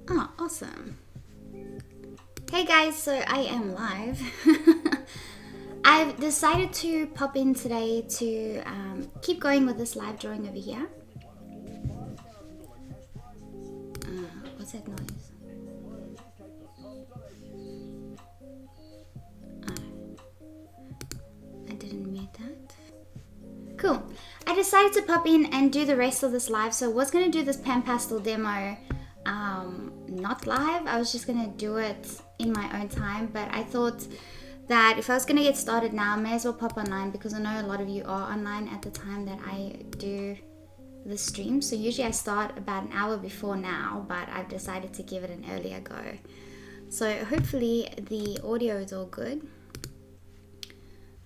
Oh, awesome. Hey guys, so I am live. I've decided to pop in today to keep going with this live drawing over here. What's that noise? I didn't mute that. Cool. I decided to pop in and do the rest of this live. So I was going to do this PanPastel demo not live. I was just going to do it in my own time. But I thought that if I was going to get started now, I may as well pop online because I know a lot of you are online at the time that I do the stream. So usually I start about an hour before now, but I've decided to give it an earlier go. So hopefully the audio is all good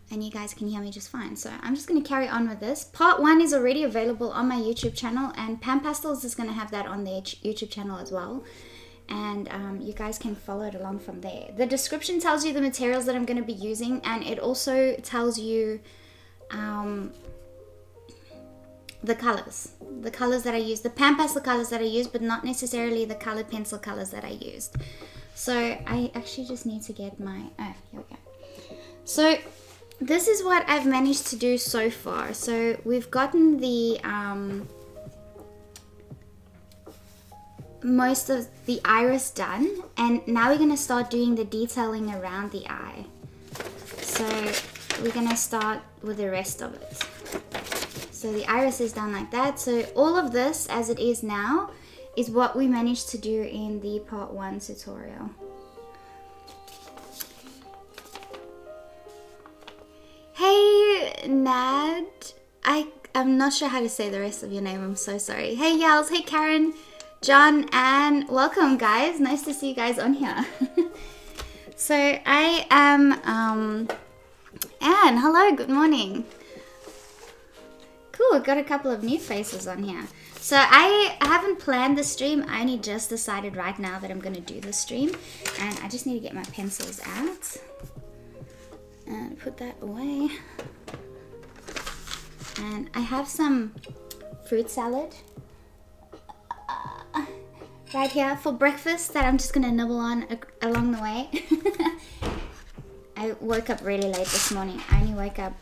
and you guys can hear me just fine. So I'm just going to carry on with this. Part 1 is already available on my YouTube channel, and PanPastel is just going to have that on their YouTube channel as well. And you guys can follow it along from there. The description tells you the materials that I'm going to be using, and it also tells you the colors that I use, the PanPastel colors that I use, but not necessarily the colored pencil colors that I used. So I actually just need to get my, oh, here we go. So this is what I've managed to do so far. So we've gotten the most of the iris done, and now we're going to start doing the detailing around the eye. So we're going to start with the rest of it. So the iris is done like that. So all of this as it is now is what we managed to do in the part 1 tutorial. Hey Nad, I'm not sure how to say the rest of your name, I'm so sorry. Hey Yals, hey Karen, John, and welcome guys. Nice to see you guys on here. So I am Anne, hello, good morning. Cool, got a couple of new faces on here. So I haven't planned the stream, I only just decided right now that I'm going to do the stream. And I just need to get my pencils out. And put that away. And I have some fruit salad right here for breakfast that I'm just going to nibble on along the way. I woke up really late this morning. I only woke up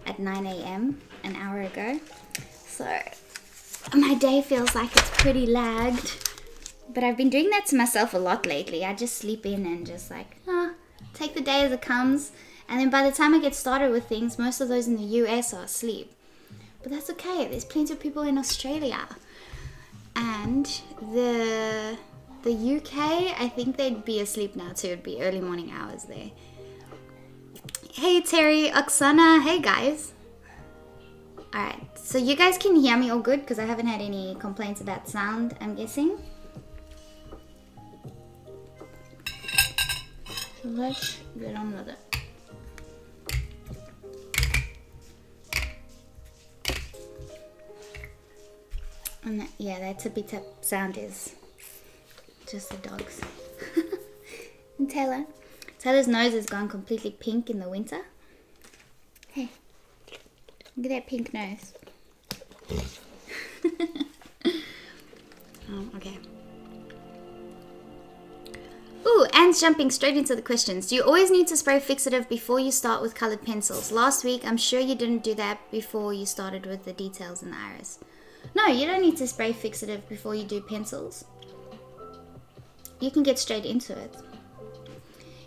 at 9 AM an hour ago, so my day feels like it's pretty lagged, but I've been doing that to myself a lot lately. I just sleep in and just like take the day as it comes, and then by the time I get started with things, most of those in the US are asleep, but that's okay. There's plenty of people in Australia and the UK. I think they'd be asleep now too. It'd be early morning hours there. Hey Terry, Oksana, hey guys. Alright, so you guys can hear me all good because I haven't had any complaints about sound, I'm guessing. Let's get on with it. And yeah, that tippy tip sound is just the dogs. And Taylor's nose has gone completely pink in the winter. Hey. Look at that pink nose. Oh, okay. Ooh, Anne's jumping straight into the questions. Do you always need to spray fixative before you start with colored pencils? Last week, I'm sure you didn't do that before you started with the details in the iris. No, you don't need to spray fixative before you do pencils. You can get straight into it.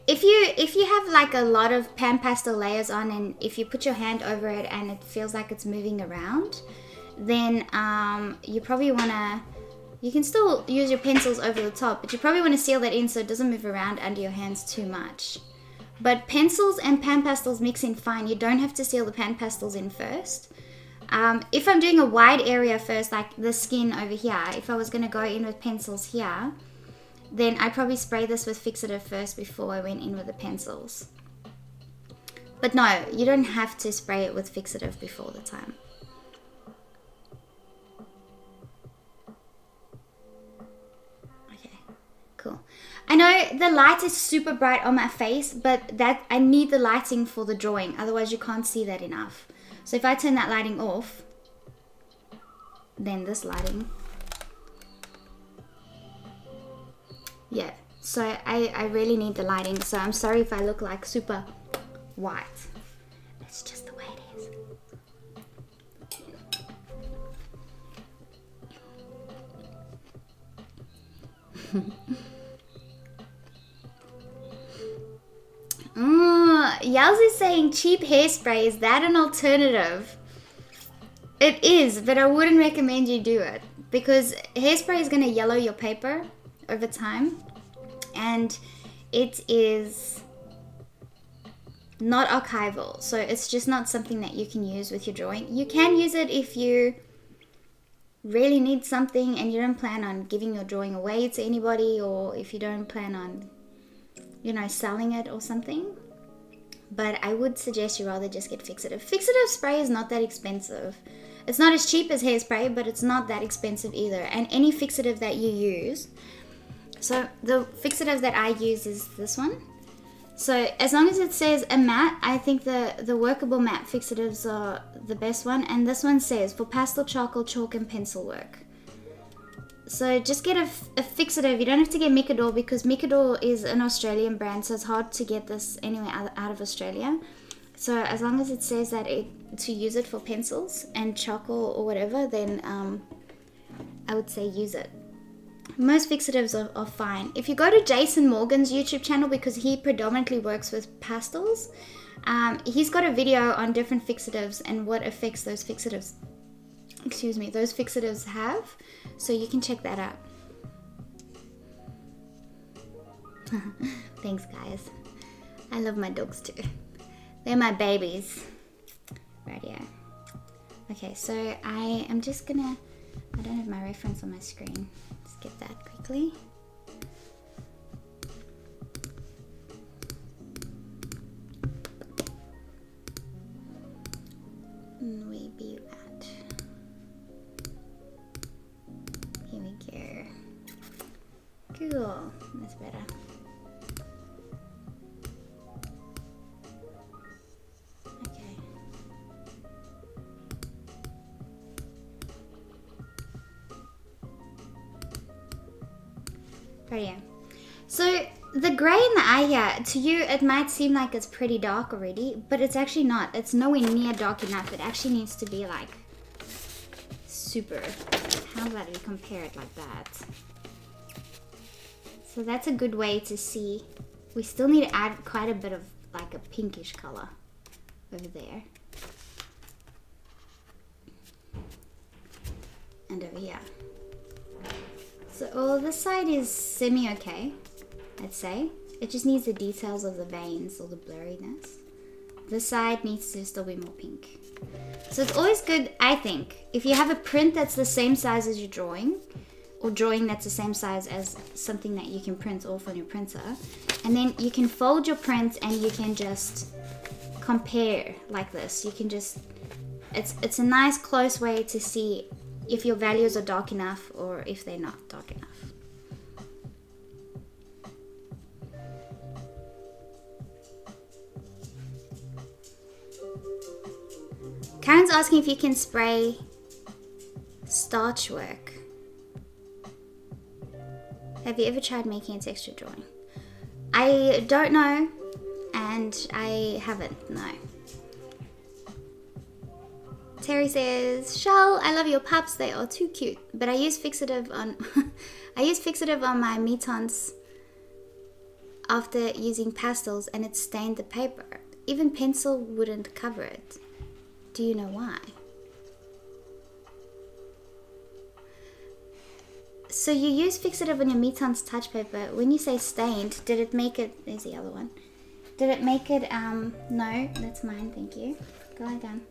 If you have like a lot of PanPastel layers on, and if you put your hand over it and it feels like it's moving around, then you probably want to, you can still use your pencils over the top, but you probably want to seal that in so it doesn't move around under your hands too much. But pencils and PanPastels mix in fine. You don't have to seal the PanPastels in first. If I'm doing a wide area first, like the skin over here, if I was going to go in with pencils here, then I probably spray this with fixative first before I went in with the pencils. But no, you don't have to spray it with fixative before the time. Okay, cool. I know the light is super bright on my face, but that I need the lighting for the drawing, otherwise you can't see that enough. So if I turn that lighting off, then this lighting Yeah, so I really need the lighting, so I'm sorry if I look like super white. It's just the way it is. Yels is saying cheap hairspray, is that an alternative? It is, but I wouldn't recommend you do it because hairspray is going to yellow your paper over time, and it is not archival, so it's just not something that you can use with your drawing. You can use it if you really need something and you don't plan on giving your drawing away to anybody, or if you don't plan on, you know, selling it or something. But I would suggest you rather just get fixative. Fixative spray is not that expensive. It's not as cheap as hairspray, but it's not that expensive either. And any fixative that you use, so the fixative that I use is this one. So as long as it says a matte, I think the workable matte fixatives are the best one. And this one says for pastel, charcoal, chalk and pencil work. So just get a fixative. You don't have to get Micador because Micador is an Australian brand, so it's hard to get this anywhere out of Australia. So as long as it says that to use it for pencils and charcoal or whatever, then I would say use it. Most fixatives are fine. If you go to Jason Morgan's YouTube channel, because he predominantly works with pastels, he's got a video on different fixatives and what effects those fixatives, those fixatives have. So you can check that out. Thanks, guys. I love my dogs too. They're my babies. Right here. Okay, so I am just gonna, I don't have my reference on my screen. Let's get that quickly. We be at. Here we go. Cool. That's better. Okay. Right here. So the gray in the eye here, to you it might seem like it's pretty dark already, but it's actually not. It's nowhere near dark enough. It actually needs to be like super. How about we compare it like that? So that's a good way to see. We still need to add quite a bit of like a pinkish color over there. And over here. So all this side is semi-okay, I'd say. It just needs the details of the veins or the blurriness. This side needs to still be more pink. So it's always good, I think, if you have a print that's the same size as your drawing, or drawing that's the same size as something that you can print off on your printer, and then you can fold your print and you can just compare like this. You can just, it's a nice close way to see if your values are dark enough or if they're not dark enough. Karen's asking if you can spray starch work. Have you ever tried making a texture drawing? I don't know, and I haven't, no. Terry says, Shell, I love your pups, they are too cute. But I use fixative on I use fixative on my metons after using pastels and it stained the paper. Even pencil wouldn't cover it. Do you know why? So you use fixative on your metons touch paper. When you say stained, did it make it, there's the other one. Did it make it, no, that's mine, thank you. Go lie down.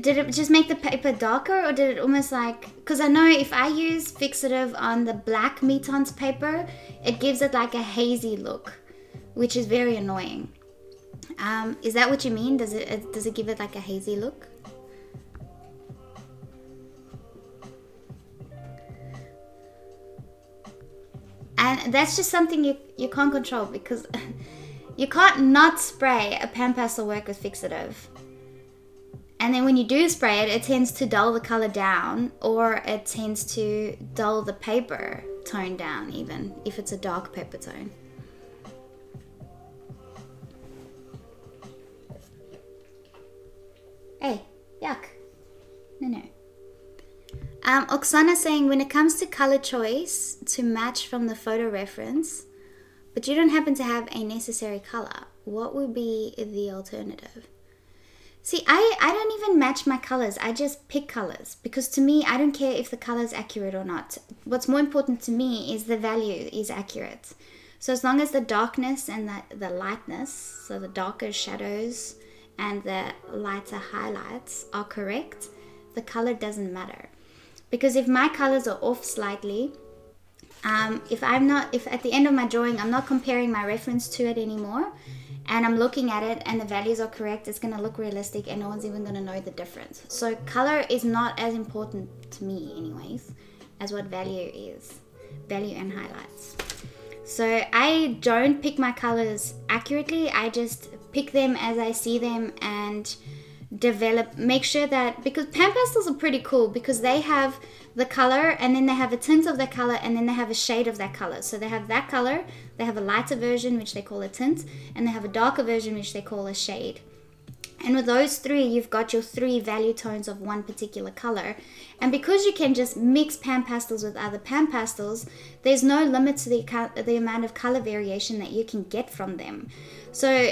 Did it just make the paper darker, or did it almost like, because I know if I use fixative on the black metons paper, it gives it like a hazy look, which is very annoying. Is that what you mean? Does it give it like a hazy look? And that's just something you can't control, because you can't not spray a PanPastel work with fixative And then when you do spray it, it tends to dull the color down, or it tends to dull the paper tone down, even if it's a dark paper tone. Hey, yuck. No. Oksana saying, when it comes to color choice to match from the photo reference, but you don't happen to have a necessary color, what would be the alternative? See, I don't even match my colors. I just pick colors, because to me, I don't care if the color is accurate or not. What's more important to me is the value is accurate. So as long as the darkness and the lightness, so the darker shadows and the lighter highlights are correct, the color doesn't matter. Because if my colors are off slightly, if at the end of my drawing I'm not comparing my reference to it anymore, and I'm looking at it and the values are correct, it's going to look realistic and no one's even going to know the difference. So color is not as important to me anyways as what value is. Value and highlights. So I don't pick my colors accurately. I just pick them as I see them and make sure that, because PanPastels are pretty cool because they have the color and then they have a tint of that color and then they have a shade of that color. So they have that color, they have a lighter version which they call a tint, and they have a darker version which they call a shade. And with those three, you've got your three value tones of one particular color. And because you can just mix PanPastels with other PanPastels, there's no limit to the amount of color variation that you can get from them. So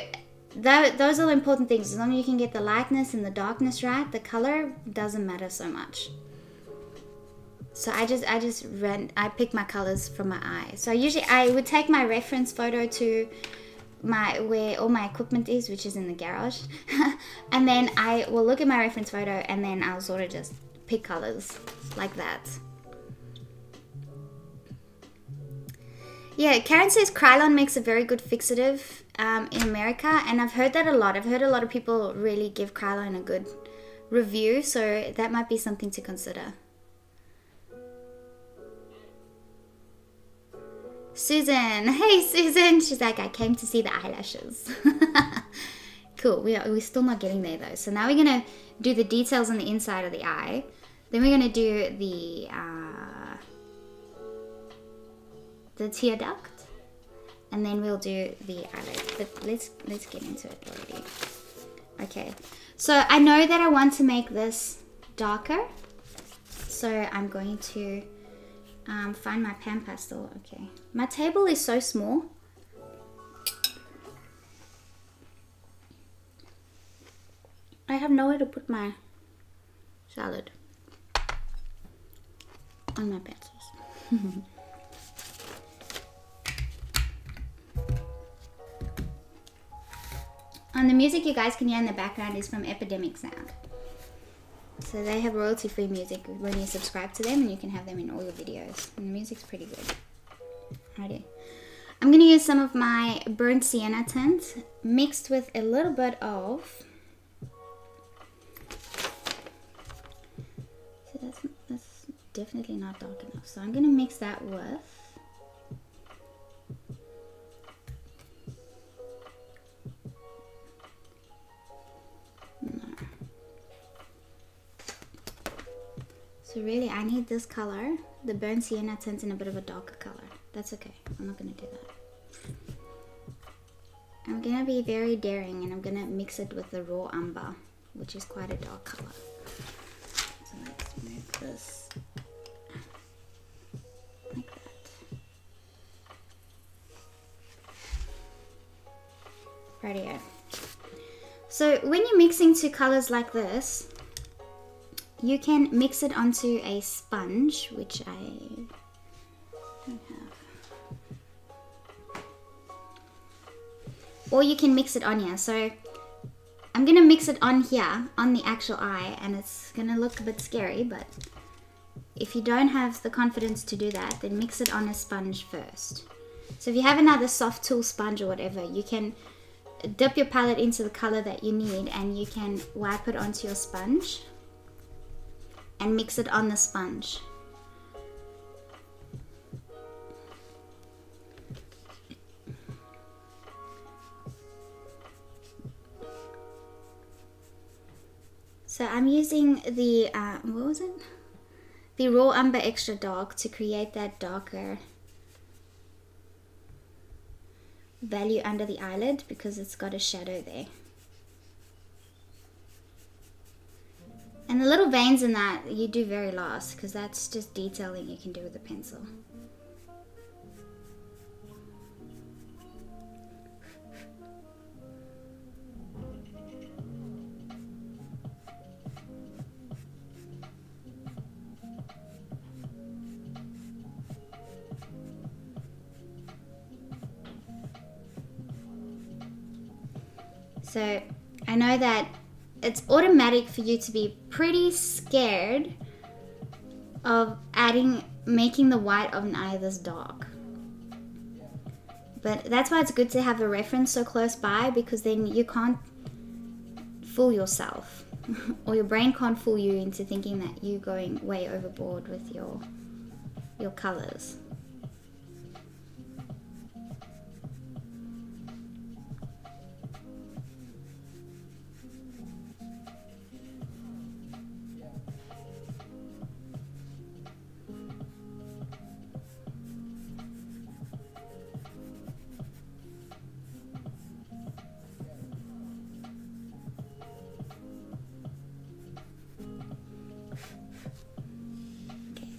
those are the important things. As long as you can get the lightness and the darkness right, the color doesn't matter so much. So I pick my colors from my eye. So usually I would take my reference photo to where all my equipment is, which is in the garage, and then I will look at my reference photo and then I'll sort of just pick colors like that. Yeah, Karen says Krylon makes a very good fixative in America, and I've heard that a lot. I've heard a lot of people really give Krylon a good review, so that might be something to consider. Susan, hey Susan, she's like, I came to see the eyelashes. Cool, we're still not getting there though. So now we're gonna do the details on the inside of the eye. Then we're gonna do the tear duct, and then we'll do the eyelid. But let's get into it already. Okay, so I know that I want to make this darker, so I'm going to find my PanPastel. Okay, my table is so small. I have nowhere to put my salad on my pencils. And the music you guys can hear in the background is from Epidemic Sound. So they have royalty-free music when you subscribe to them, and you can have them in all your videos. And the music's pretty good. Alrighty. I'm going to use some of my burnt sienna tint mixed with a little bit of... So that's definitely not dark enough. So I'm going to mix that with... So really, I need this color, the burnt sienna tint, in a bit of a darker color. That's okay. I'm not going to do that. I'm going to be very daring, and I'm going to mix it with the raw umber, which is quite a dark color. So let's move this like that. Rightio. So when you're mixing two colors like this, you can mix it onto a sponge, which I don't have. Or you can mix it on here. So I'm going to mix it on here, on the actual eye, and it's going to look a bit scary, but if you don't have the confidence to do that, then mix it on a sponge first. So if you have another soft tool sponge or whatever, you can dip your palette into the color that you need, and you can wipe it onto your sponge and mix it on the sponge. So I'm using the, what was it? The Raw Umber Extra Dark to create that darker value under the eyelid because it's got a shadow there. And the little veins in that you do very last because that's just detailing you can do with a pencil. So I know that it's automatic for you to be pretty scared of making the white of an eye this dark. But that's why it's good to have a reference so close by, because then you can't fool yourself or your brain can't fool you into thinking that you're going way overboard with your colors.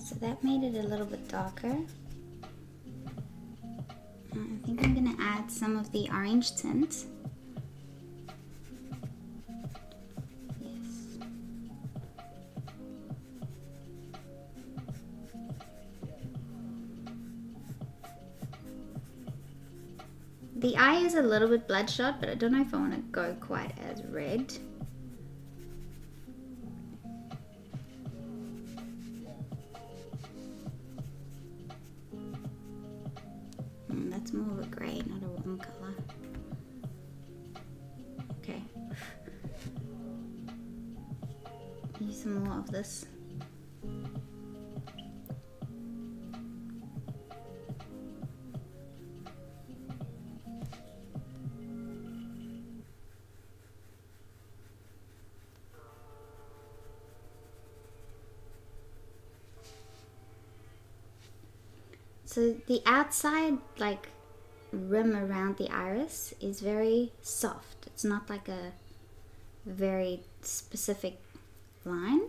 So that made it a little bit darker. I think I'm going to add some of the orange tint. Yes. The eye is a little bit bloodshot, but I don't know if I want to go quite as red. That's more of a grey, not a warm colour. Okay. Use some more of this. So the outside, like, rim around the iris is very soft. It's not like a very specific line.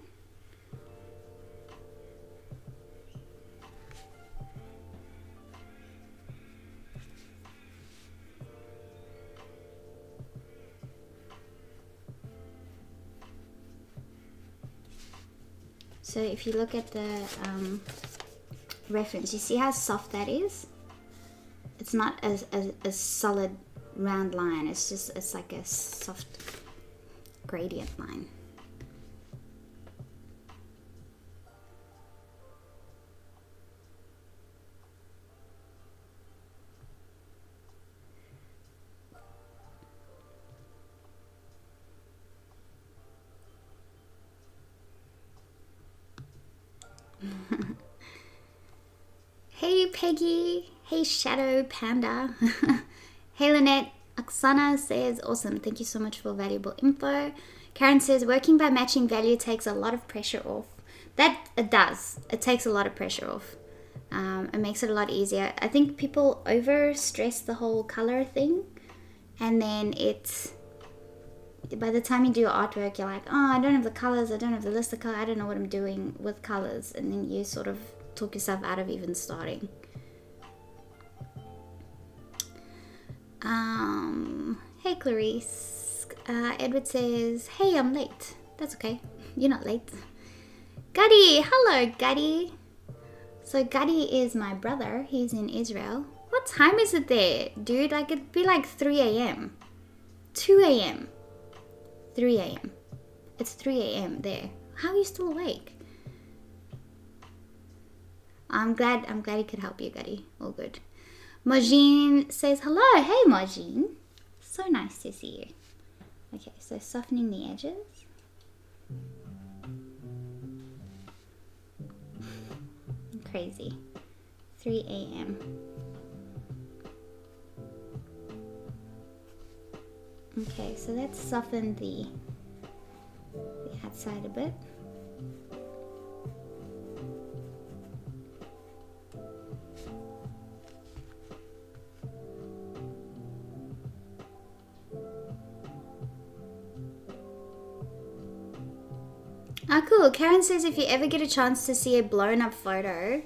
So if you look at the reference, you see how soft that is? It's not a solid round line. It's like a soft gradient line. Hey Peggy, hey Shadow Panda, hey Lynette. Oksana says, awesome, thank you so much for valuable info. Karen says, working by matching value takes a lot of pressure off. That it does, it takes a lot of pressure off. It makes it a lot easier. I think people over stress the whole color thing, and then by the time you do your artwork, you're like, oh, I don't have the colors, I don't have the list of colors, I don't know what I'm doing with colors, and then you sort of talk yourself out of even starting. Hey Clarice. Edward says, hey, I'm late. That's okay, you're not late. Gadi, hello Gadi. So Gadi is my brother, he's in Israel. What time is it there, dude? Like, it'd be like 3 a.m. 2 a.m. 3 a.m. It's 3 a.m. there. How are you still awake? I'm glad he could help you, Gadi. All good. Majin says hello. Hey, Majin. So nice to see you. Okay, so softening the edges. Crazy. 3 a.m. Okay, so let's soften the that side a bit. Ah, cool. Karen says if you ever get a chance to see a blown up photo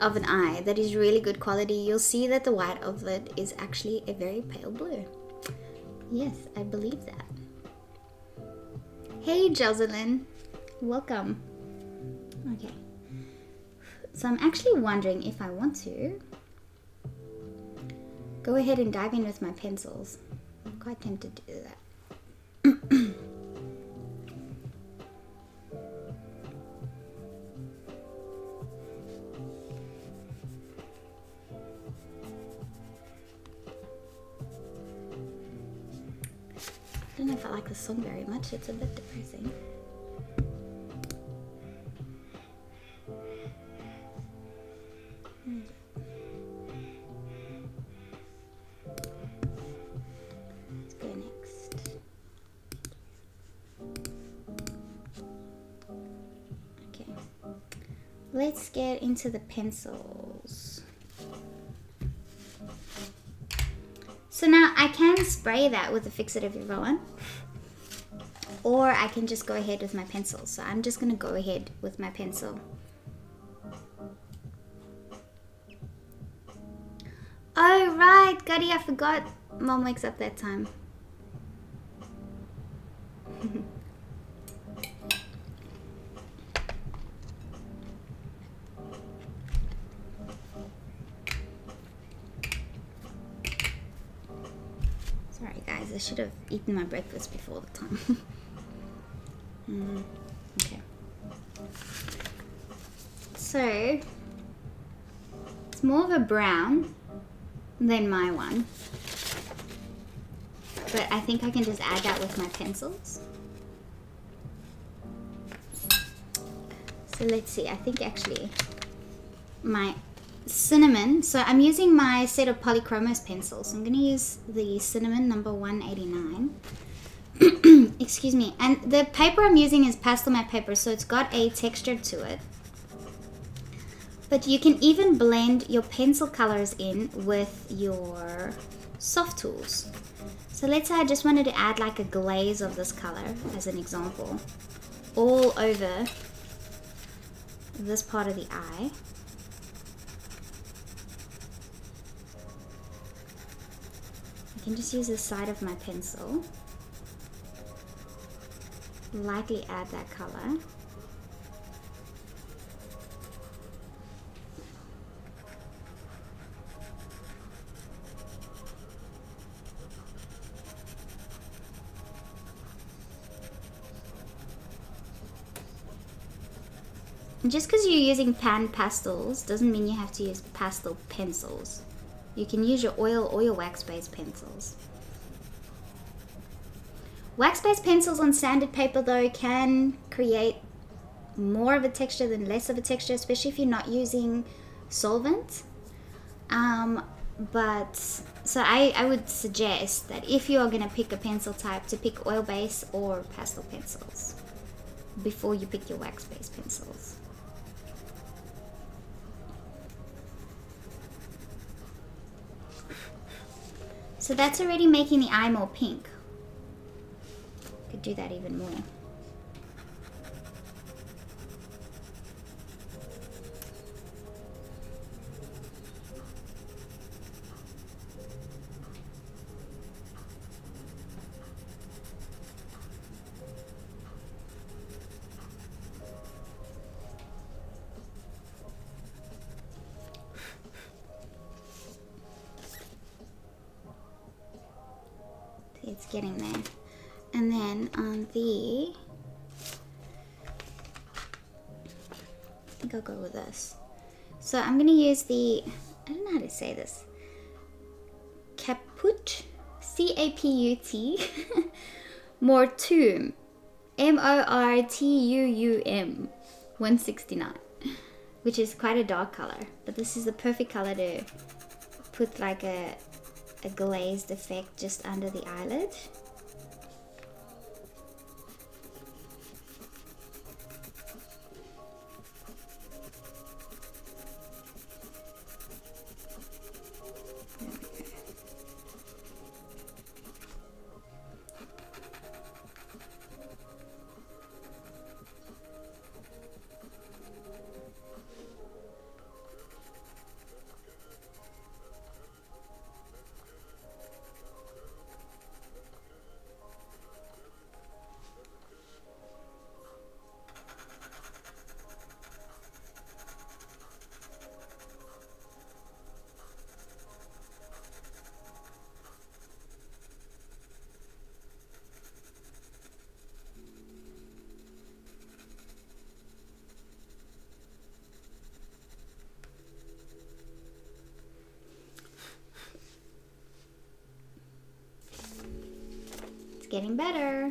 of an eye that is really good quality, you'll see that the white of it is actually a very pale blue. Yes, I believe that. Hey Jocelyn, welcome. Okay, so I'm actually wondering if I want to go ahead and dive in with my pencils. I'm quite tempted to do that. I don't know if I like the song very much, it's a bit depressing. Let's go next. Okay, let's get into the pencils. So now I can spray that with a fixative if I want, or I can just go ahead with my pencil. So I'm just gonna go ahead with my pencil. Oh right, Gutty, I forgot Mom wakes up that time. Sorry guys, I should have eaten my breakfast before the time. Okay. So, it's more of a brown than my one. But I think I can just add that with my pencils. So let's see, I think actually my cinnamon, so I'm using my set of Polychromos pencils. I'm going to use the cinnamon number 189. Excuse me. And the paper I'm using is pastel matte paper, so it's got a texture to it. But you can even blend your pencil colors in with your soft tools. So let's say I just wanted to add like a glaze of this color as an example all over this part of the eye. I can just use the side of my pencil, lightly add that color. And just because you're using PanPastels doesn't mean you have to use pastel pencils. You can use your oil or your wax-based pencils. Wax-based pencils on sanded paper though can create more of a texture than less of a texture, especially if you're not using solvent. So I would suggest that if you are going to pick a pencil type, to pick oil-based or pastel pencils before you pick your wax-based pencils. So that's already making the eye more pink. Could do that even more. It's getting there. And then on the, I think I'll go with this. So I'm going to use the, I don't know how to say this, Caput, C-A-P-U-T, Mortuum, M-O-R-T-U-U-M, 169, which is quite a dark color. But this is the perfect color to put like a glazed effect just under the eyelid. getting better.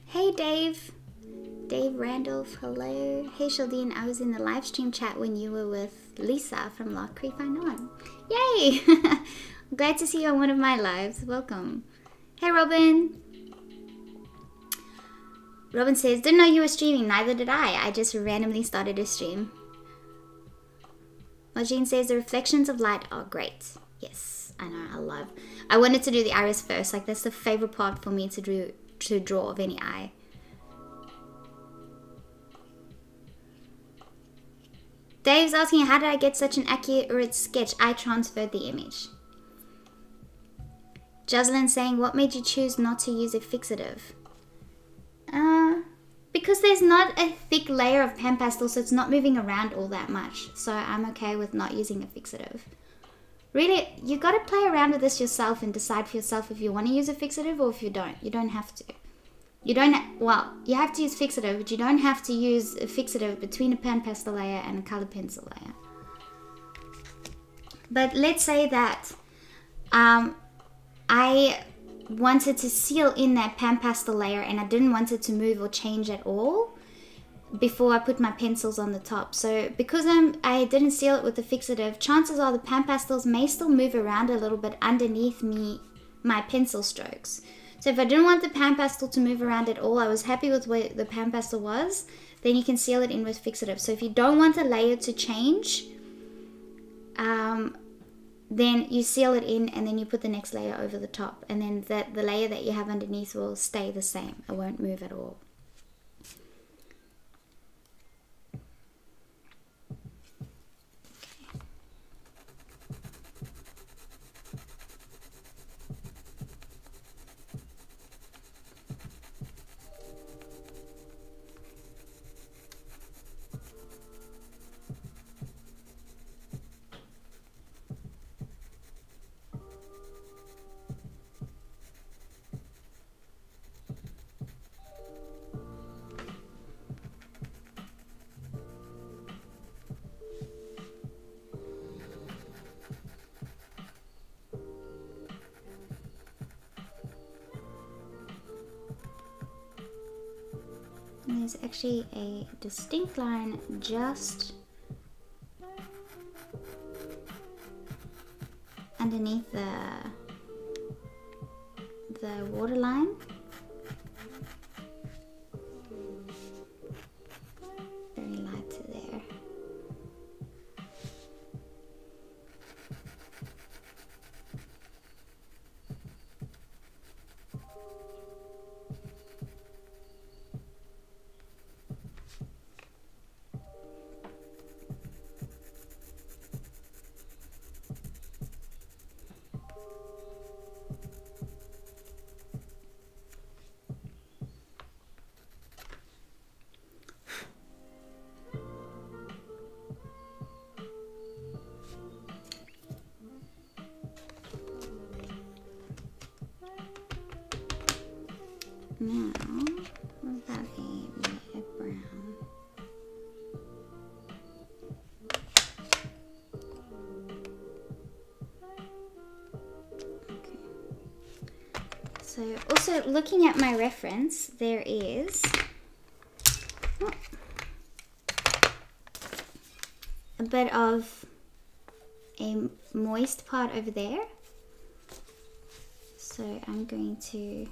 Hey Dave. Dave Randolph, hello. Hey Shaldine, I was in the live stream chat when you were with Lisa from Lock Creek I On. Yay! I'm glad to see you on one of my lives. Welcome. Hey Robin. Robin says, didn't know you were streaming, neither did I. I just randomly started a stream. Margene says, the reflections of light are great. Yes, I know, I wanted to do the iris first. Like, that's the favorite part for me to draw of any eye. Dave's asking, how did I get such an accurate sketch? I transferred the image. Jocelyn saying, what made you choose not to use a fixative? Because there's not a thick layer of PanPastel, so it's not moving around all that much. So I'm okay with not using a fixative. Really, you got to play around with this yourself and decide for yourself if you want to use a fixative or if you don't. You don't have to. You have to use fixative, but you don't have to use a fixative between a PanPastel layer and a colored pencil layer. But let's say that I wanted to seal in that PanPastel layer and I didn't want it to move or change at all before I put my pencils on the top. So because I didn't seal it with the fixative, chances are the PanPastels may still move around a little bit underneath my pencil strokes. So if I didn't want the PanPastel to move around at all, I was happy with where the PanPastel was, then you can seal it in with fixative. So if you don't want the layer to change, then you seal it in and then you put the next layer over the top. And then the layer that you have underneath will stay the same. It won't move at all. There's actually a distinct line just underneath the waterline. Very light to there. Now, what about a brown? Okay. So, also looking at my reference, there is a bit of a moist part over there. So I'm going to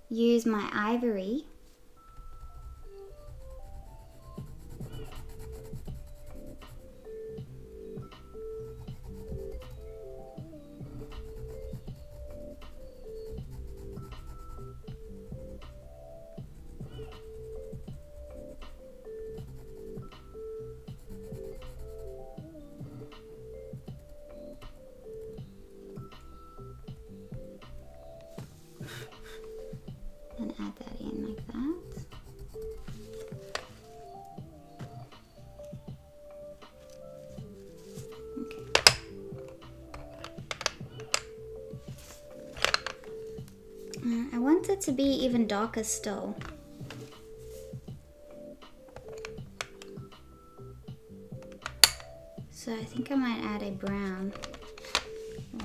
use my ivory and add that in like that. to be even darker still. So I think I might add a brown.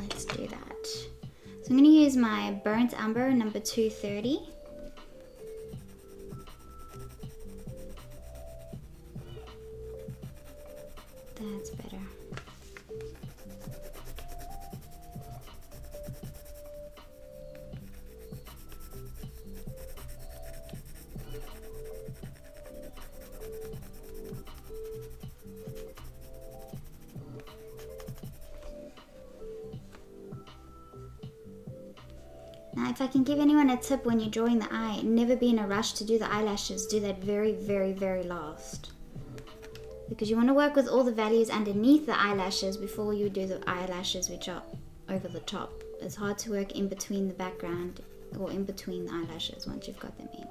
Let's do that. So I'm going to use my burnt umber number 230. That's better. Now, if I can give anyone a tip when you're drawing the eye, never be in a rush to do the eyelashes. Do that very, very, very last. Because you want to work with all the values underneath the eyelashes before you do the eyelashes which are over the top. It's hard to work in between the background or in between the eyelashes once you've got them in.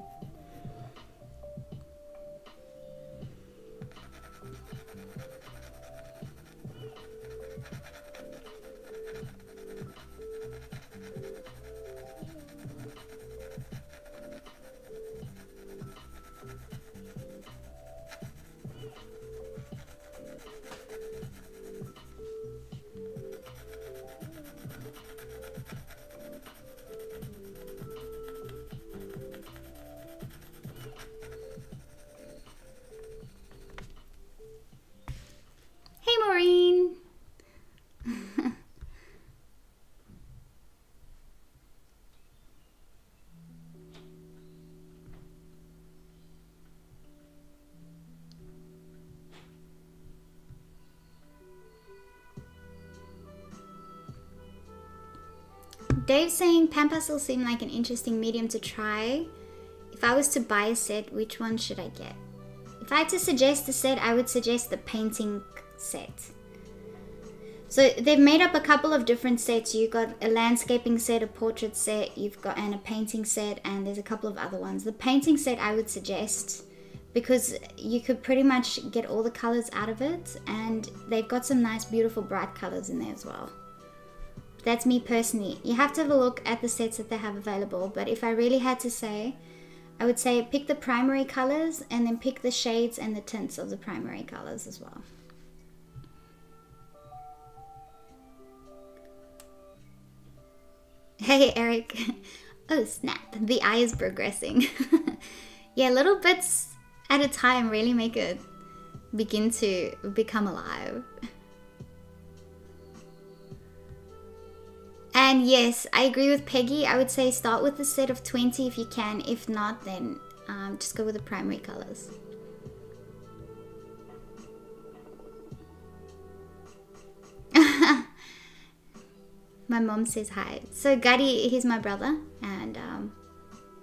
Maureen. Dave's saying PanPastel seemed like an interesting medium to try. If I was to buy a set, which one should I get? If I had to suggest a set, I would suggest the painting set. So they've made up a couple of different sets. You've got a landscaping set, a portrait set, you've got and a painting set, and there's a couple of other ones. The painting set I would suggest because you could pretty much get all the colors out of it, and they've got some nice beautiful bright colors in there as well. That's me personally. You have to have a look at the sets that they have available, but if I really had to say, I would say pick the primary colors and then pick the shades and the tints of the primary colors as well. Hey Eric. Oh snap, the eye is progressing. Yeah, little bits at a time really make it begin to become alive. And yes, I agree with Peggy. I would say start with a set of 20 if you can. If not, then just go with the primary colors. My mom says hi. So Gutty, he's my brother, and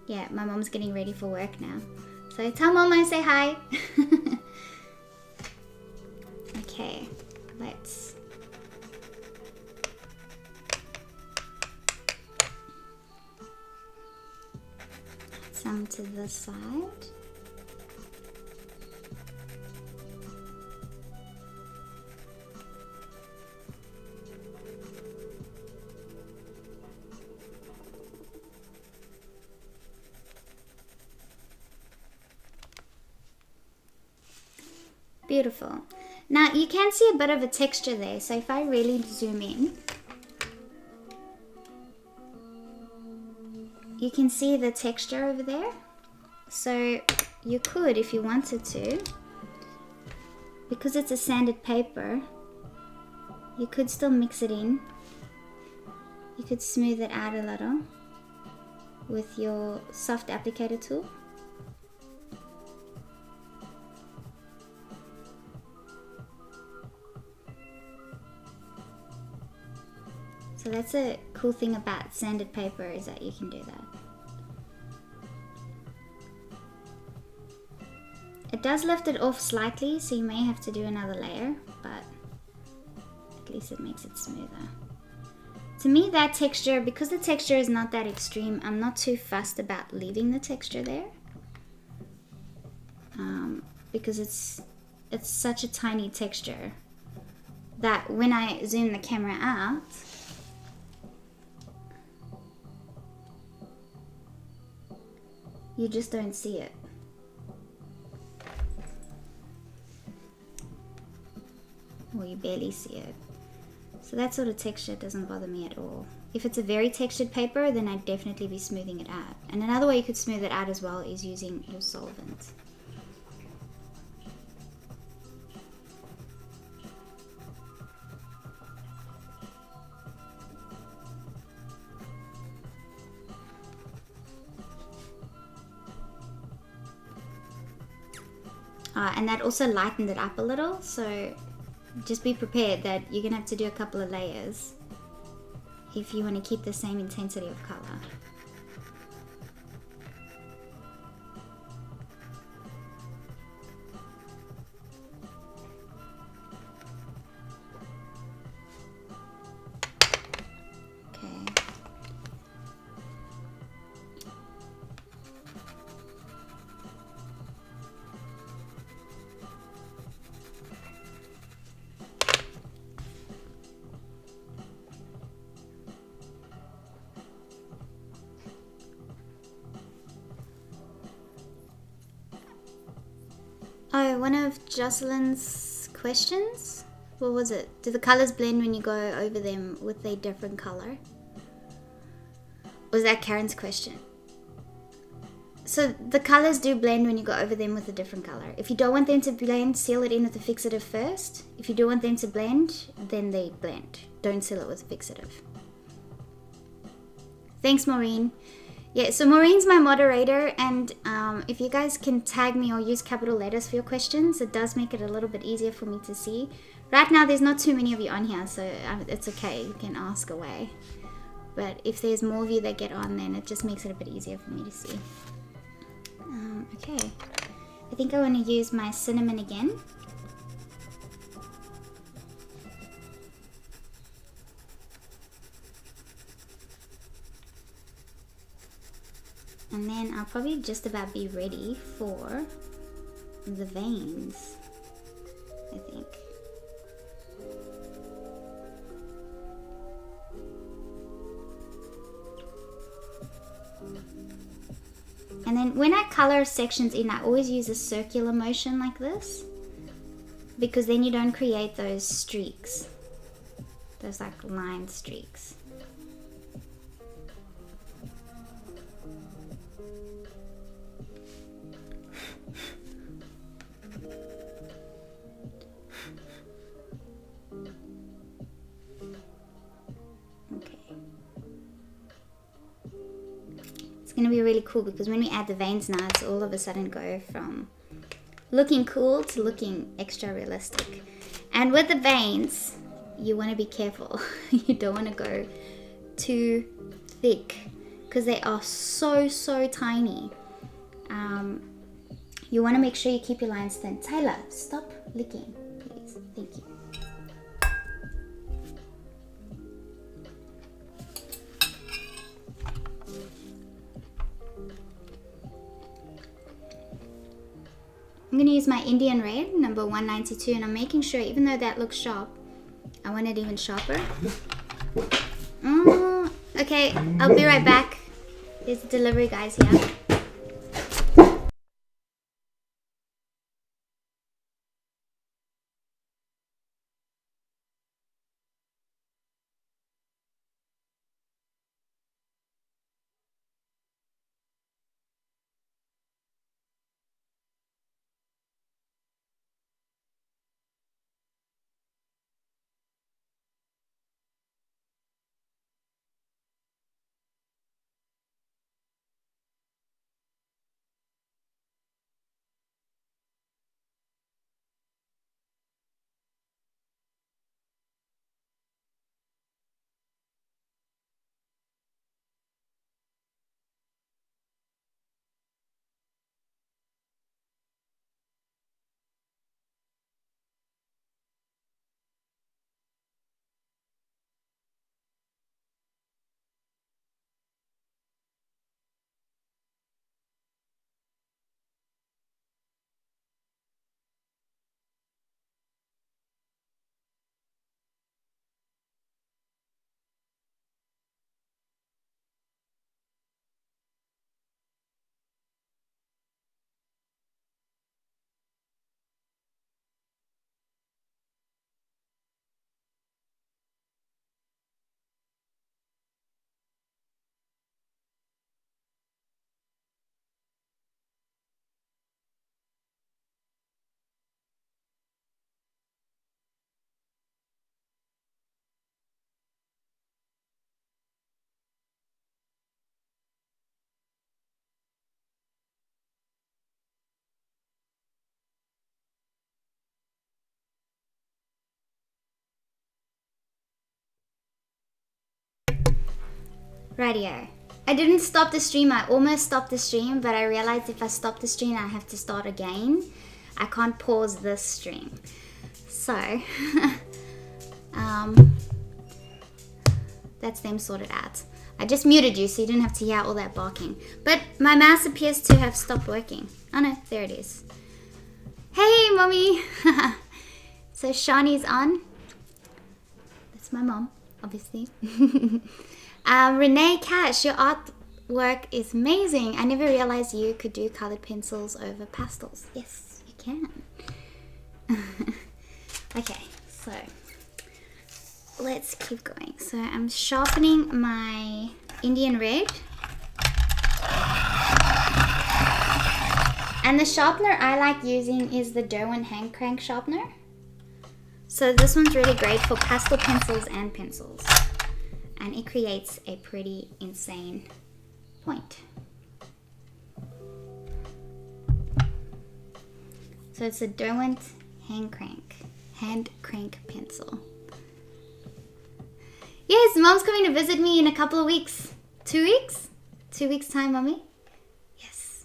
yeah, my mom's getting ready for work now. So tell mom I say hi. Okay, let's. Some to this side. Beautiful. Now you can see a bit of a texture there, so if I really zoom in, you can see the texture over there. So you could, if you wanted to, because it's a sanded paper, you could still mix it in. You could smooth it out a little with your soft applicator tool. So that's a cool thing about sanded paper, is that you can do that. It does lift it off slightly, so you may have to do another layer, but at least it makes it smoother. To me, that texture, because the texture is not that extreme, I'm not too fussed about leaving the texture there. Because it's such a tiny texture that when I zoom the camera out, You just don't see it. Or you barely see it. So that sort of texture doesn't bother me at all. If it's a very textured paper, then I'd definitely be smoothing it out. And another way you could smooth it out as well is using your solvent. And that also lightened it up a little, so just be prepared that you're gonna have to do a couple of layers if you want to keep the same intensity of color. Oh, one of Jocelyn's questions? What was it? Do the colors blend when you go over them with a different color? Was that Karen's question? So the colors do blend when you go over them with a different color. If you don't want them to blend, seal it in with a fixative first. If you do want them to blend, then they blend. Don't seal it with a fixative. Thanks, Maureen. Yeah, so Maureen's my moderator, and if you guys can tag me or use capital letters for your questions, it does make it a little bit easier for me to see. Right now, there's not too many of you on here, so it's okay. You can ask away. But if there's more of you that get on, then it just makes it a bit easier for me to see. Okay, I think I want to use my cinnamon again. And then I'll probably just about be ready for the veins, I think. And then when I color sections in, I always use a circular motion like this, because then you don't create those streaks, those like line streaks. Going to be really cool, because when we add the veins now, it's all of a sudden go from looking cool to looking extra realistic. And with the veins, you want to be careful. You don't want to go too thick, because they are so tiny. You want to make sure you keep your lines thin. Tyler, stop licking, please. Thank you. I'm going to use my Indian red, number 192, and I'm making sure, even though that looks sharp, I want it even sharper. Okay, I'll be right back. There's the delivery guys here. Radio. I didn't stop the stream. I almost stopped the stream, but I realized if I stop the stream, I have to start again. I can't pause this stream. So, that's them sorted out. I just muted you so you didn't have to hear all that barking. But my mouse appears to have stopped working. Oh no, there it is. Hey, mommy. So Shani's on. That's my mom, obviously. Renee Cash, your artwork is amazing. I never realized you could do colored pencils over pastels. Yes, you can. Okay, so let's keep going. So I'm sharpening my Indian red. And the sharpener I like using is the Derwent hand crank sharpener. So this one's really great for pastel pencils and pencils. And it creates a pretty insane point. So it's a Derwent hand crank pencil. Yes, mom's coming to visit me in a couple of weeks. 2 weeks? 2 weeks time, mommy? Yes.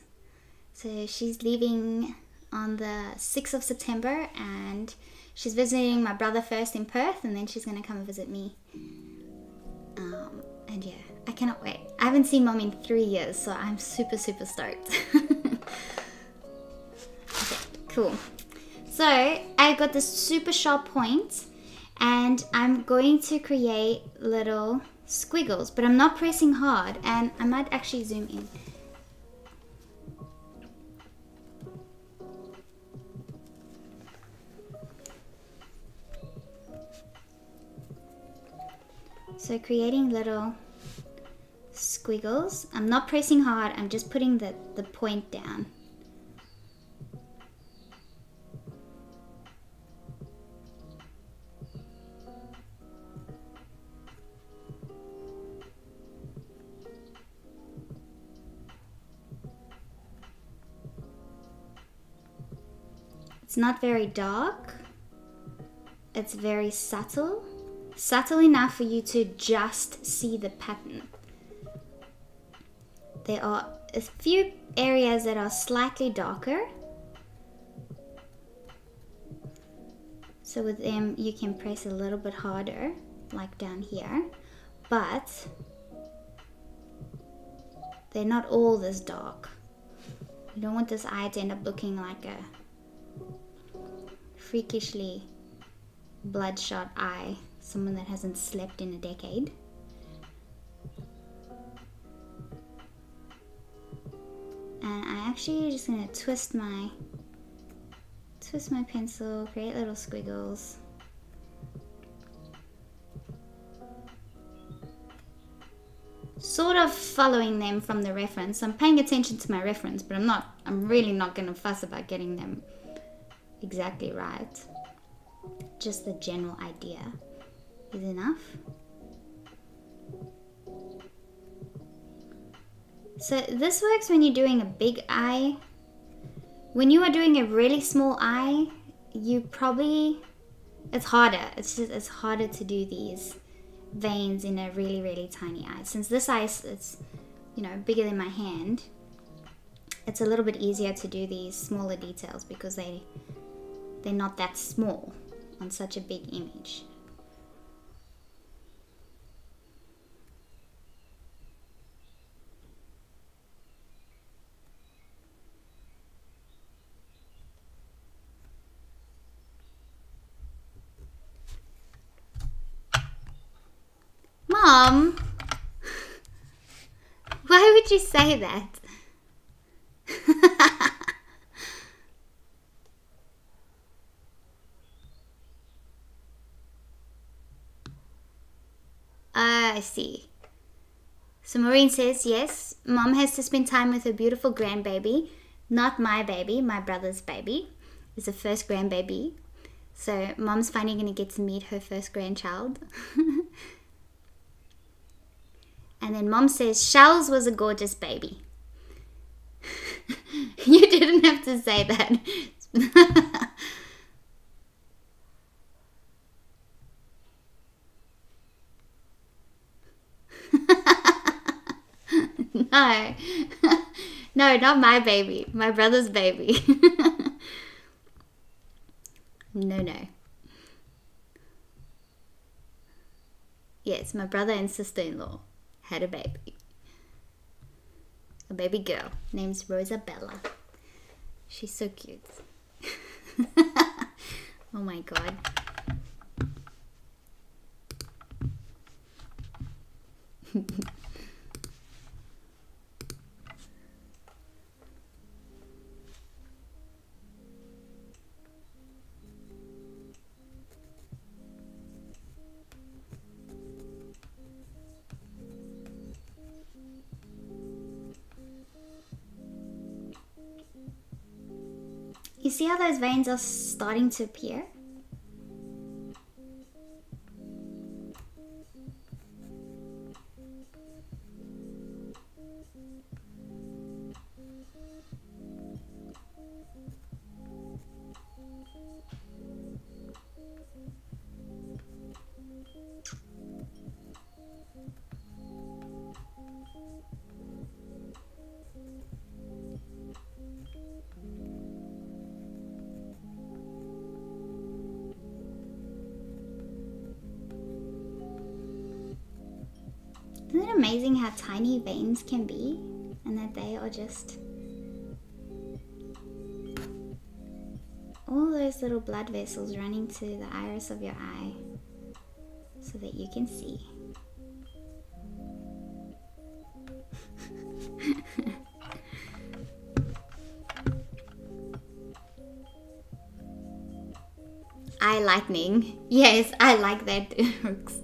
So she's leaving on the 6th of September and she's visiting my brother first in Perth and then she's going to come and visit me. And yeah, I cannot wait. I haven't seen mom in 3 years, so I'm super, super stoked. Okay, cool. So I got this super sharp point and I'm going to create little squiggles, but I'm not pressing hard and I might actually zoom in. So creating little squiggles. I'm not pressing hard, I'm just putting the point down. It's not very dark. It's very subtle. Subtle enough for you to just see the pattern. There are a few areas that are slightly darker. So with them you can press a little bit harder, like down here. But they're not all this dark. You don't want this eye to end up looking like a freakishly bloodshot eye. Someone that hasn't slept in a decade. And I actually just gonna twist my pencil, create little squiggles. Sort of following them from the reference. I'm paying attention to my reference, but I'm really not gonna fuss about getting them exactly right. Just the general idea is enough. So this works when you're doing a big eye. When you are doing a really small eye, it's harder. It's harder to do these veins in a really, really tiny eye. Since this eye is, bigger than my hand, it's a little bit easier to do these smaller details because they're not that small on such a big image. Mom, why would you say that? I see. So Maureen says, yes, mom has to spend time with her beautiful grandbaby. Not my baby, my brother's baby. It's the first grandbaby. So mom's finally going to get to meet her first grandchild. And then mom says, Shells was a gorgeous baby. You didn't have to say that. No. No, not my baby. My brother's baby. No. Yes, my brother and sister-in-law had a baby. A baby girl named Rosabella. She's so cute. Oh my god. You see how those veins are starting to appear? Isn't it amazing how tiny veins can be and that they are just all those little blood vessels running to the iris of your eye so that you can see. Eye lightning. Yes, I like that. Hooks.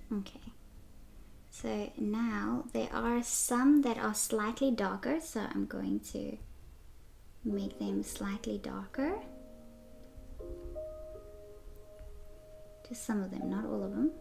Okay, so now there are some that are slightly darker, so I'm going to make them slightly darker. Just some of them, not all of them.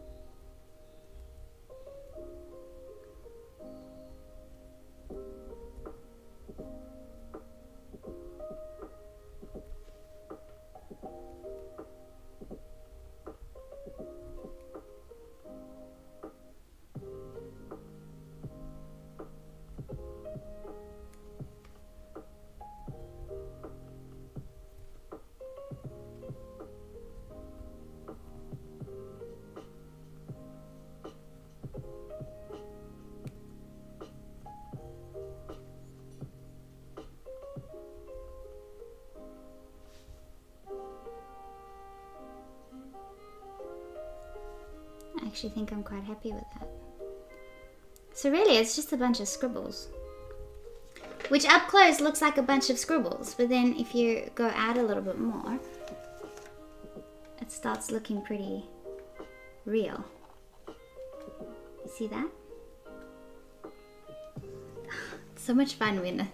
I actually think I'm quite happy with that. So really it's just a bunch of scribbles, which up close looks like a bunch of scribbles, but then if you go out a little bit more, it starts looking pretty real. You see that? It's so much fun when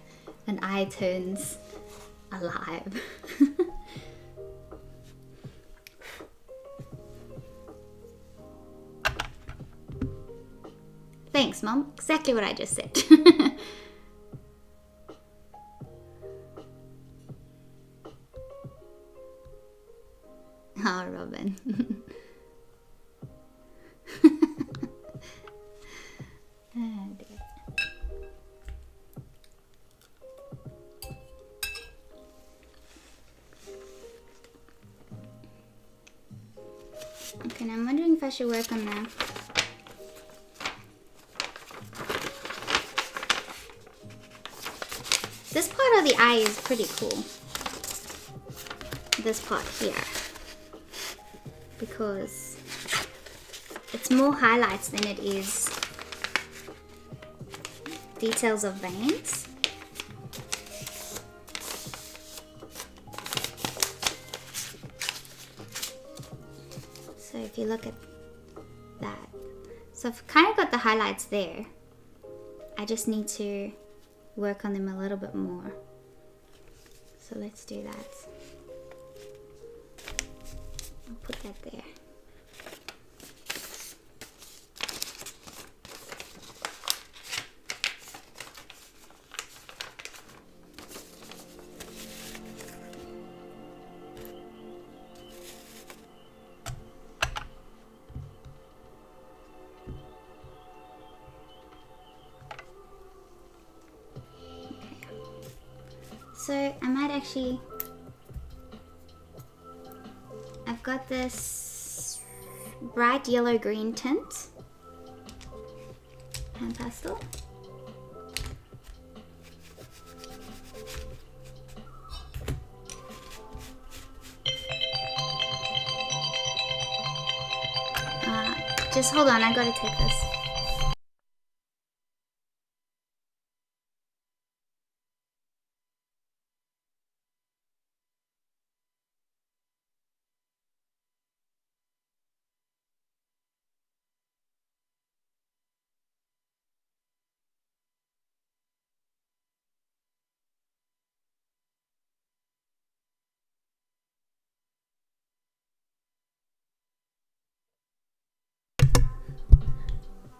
an eye turns alive. Thanks, Mom. Exactly what I just said. Oh, Robin. Oh, dear. Okay, now I'm wondering if I should work on that. This part of the eye is pretty cool. This part here. Because it's more highlights than it is details of veins. So if you look at So I've kind of got the highlights there. I just need to work on them a little bit more. So let's do that. I'll put that there. So I might actually, I've got this bright yellow green tint, PanPastel. Just hold on, I gotta take this.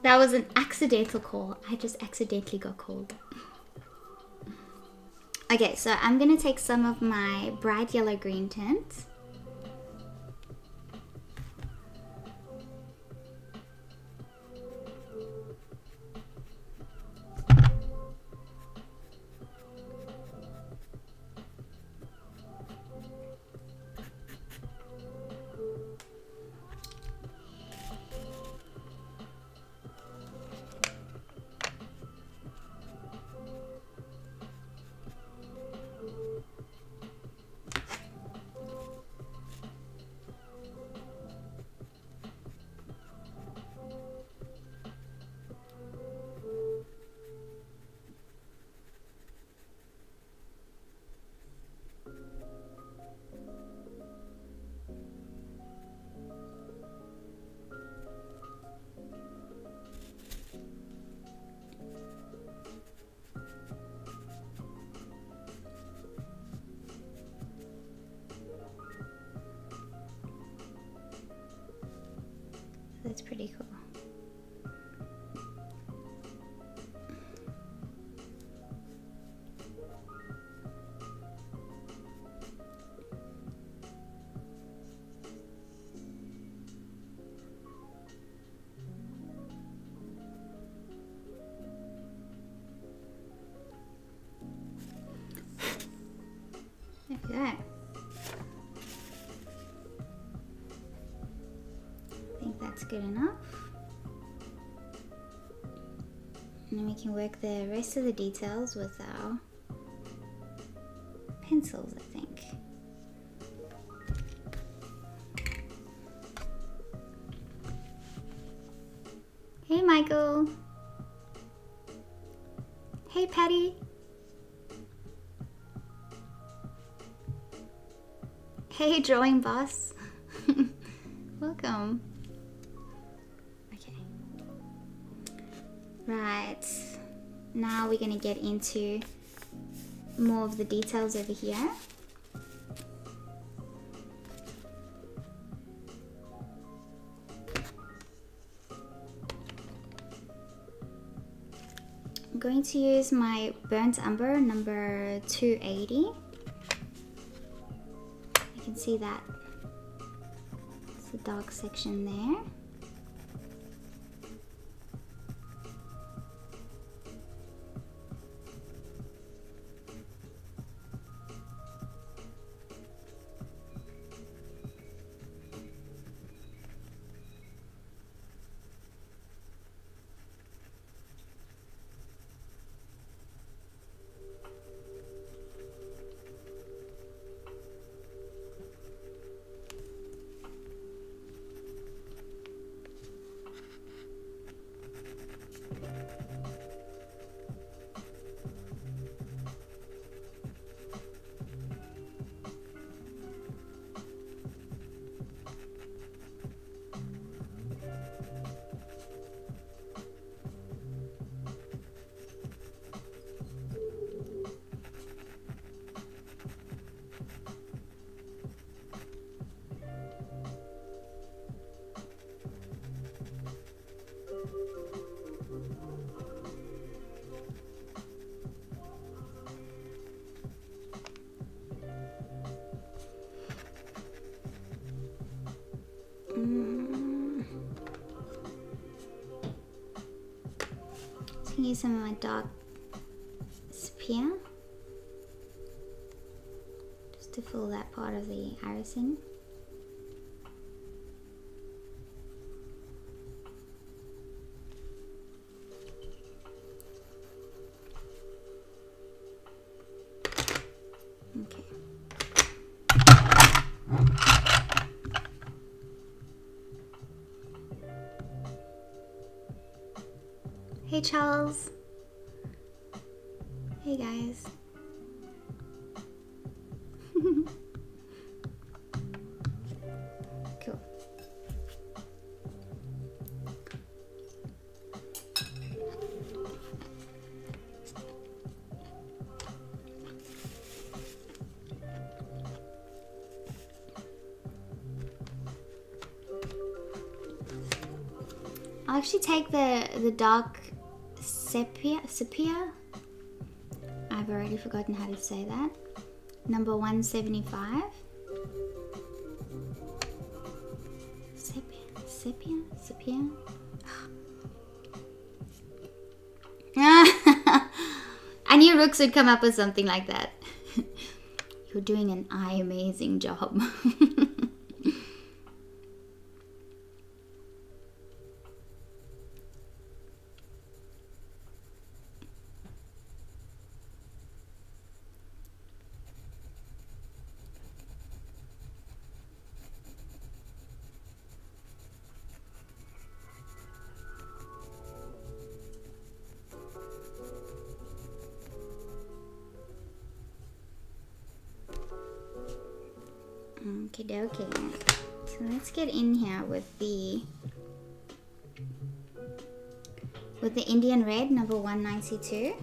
That was an accidental call. I just accidentally got called. Okay, so I'm gonna take some of my bright yellow green tint. That's pretty cool. There we go. I think that's good enough. And then we can work the rest of the details with our pencils, I think. Hey Michael. Hey Patty. Hey drawing boss. Welcome. Okay. Right. Now we're gonna get into more of the details over here. I'm going to use my burnt umber number 280. You can see that it's the dark section there. use some of my dark sepia just to fill that part of the iris in. Okay. Hey Charles. Hey guys. Cool. I'll actually take the dark sepia. I've already forgotten how to say that. Number 175. Sepia. I knew Rooks would come up with something like that. You're doing an amazing job. Okay. So let's get in here with the Indian red, number 192.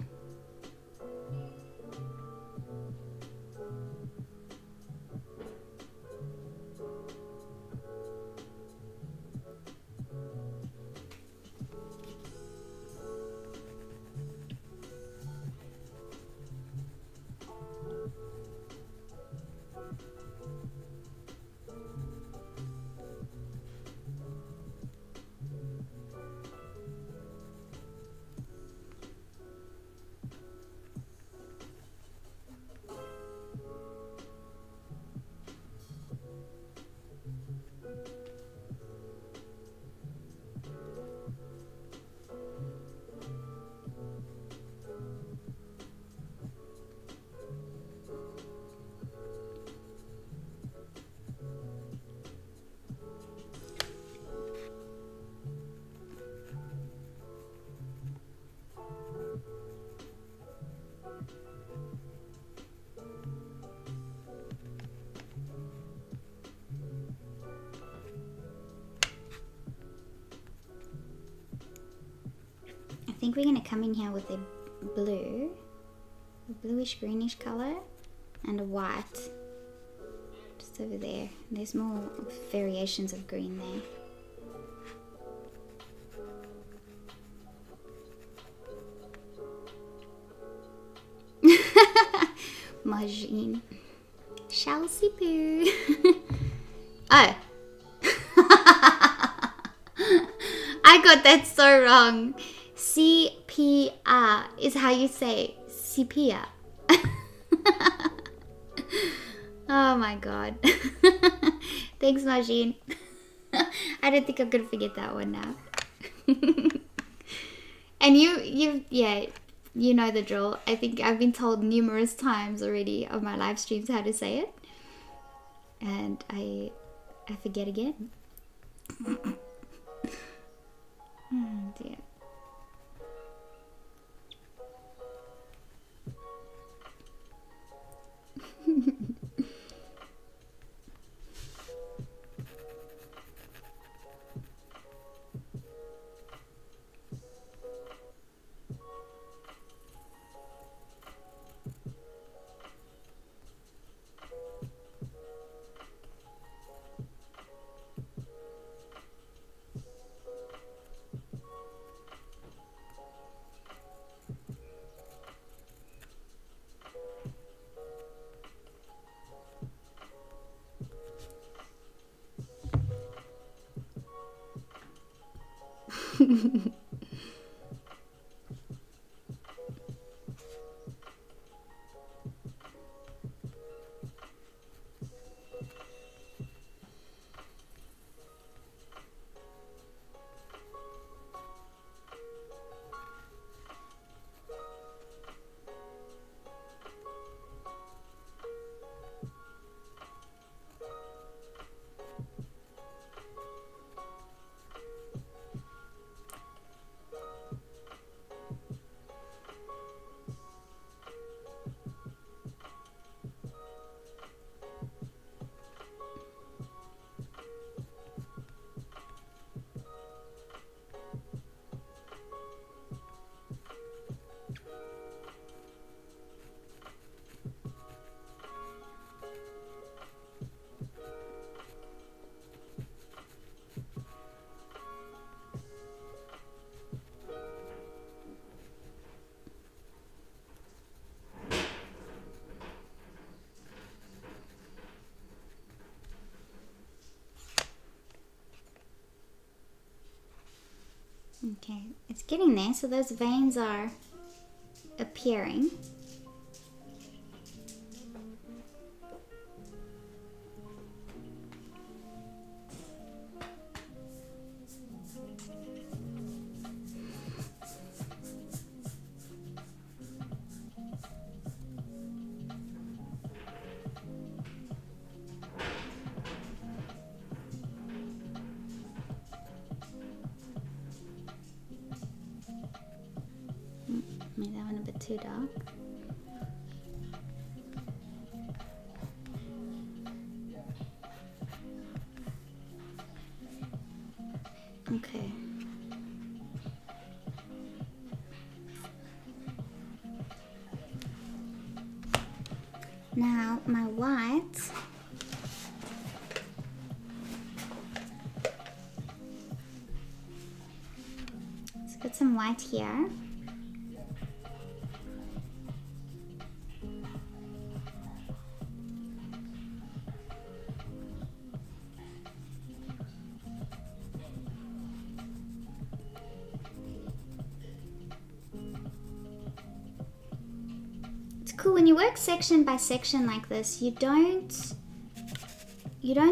I think we're going to come in here with a blue, a bluish greenish color, and a white just over there. There's more variations of green there. Majin. Chelsea Poo. Oh. I got that so wrong. CPR is how you say sepia. Oh my god. Thanks, Majin. I don't think I'm gonna forget that one now. And you know the drill. I think I've been told numerous times already of my live streams how to say it, and I forget again. Oh dear. getting there. So those veins are appearing. Made that one a bit too dark. Okay. Now my white. Let's put some white here. Cool. When you work section by section like this, you don't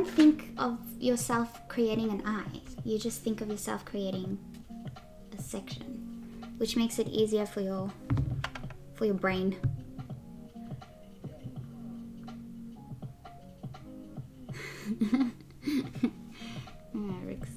think of yourself creating an eye. You just think of yourself creating a section, which makes it easier for your brain. Rick's.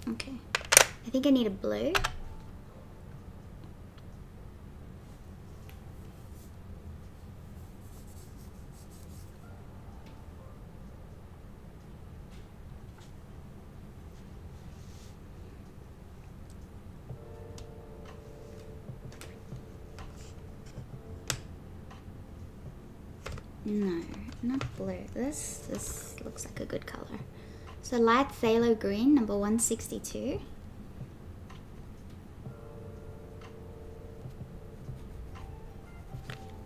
Okay, I think I need a blue. No, not blue. This looks like a good color. So light phthalo green, number 162.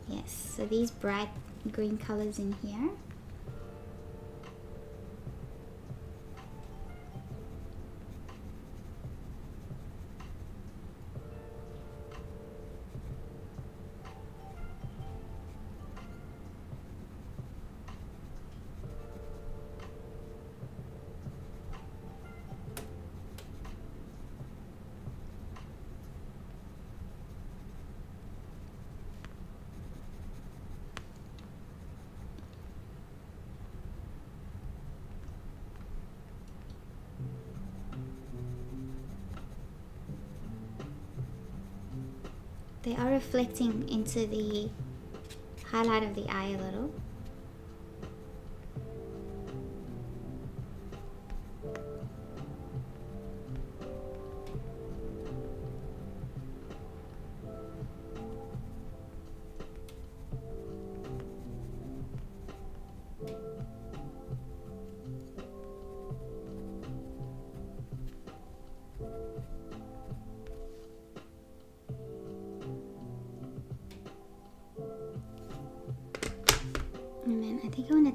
Yes, so these bright green colors in here. They are reflecting into the highlight of the eye a little.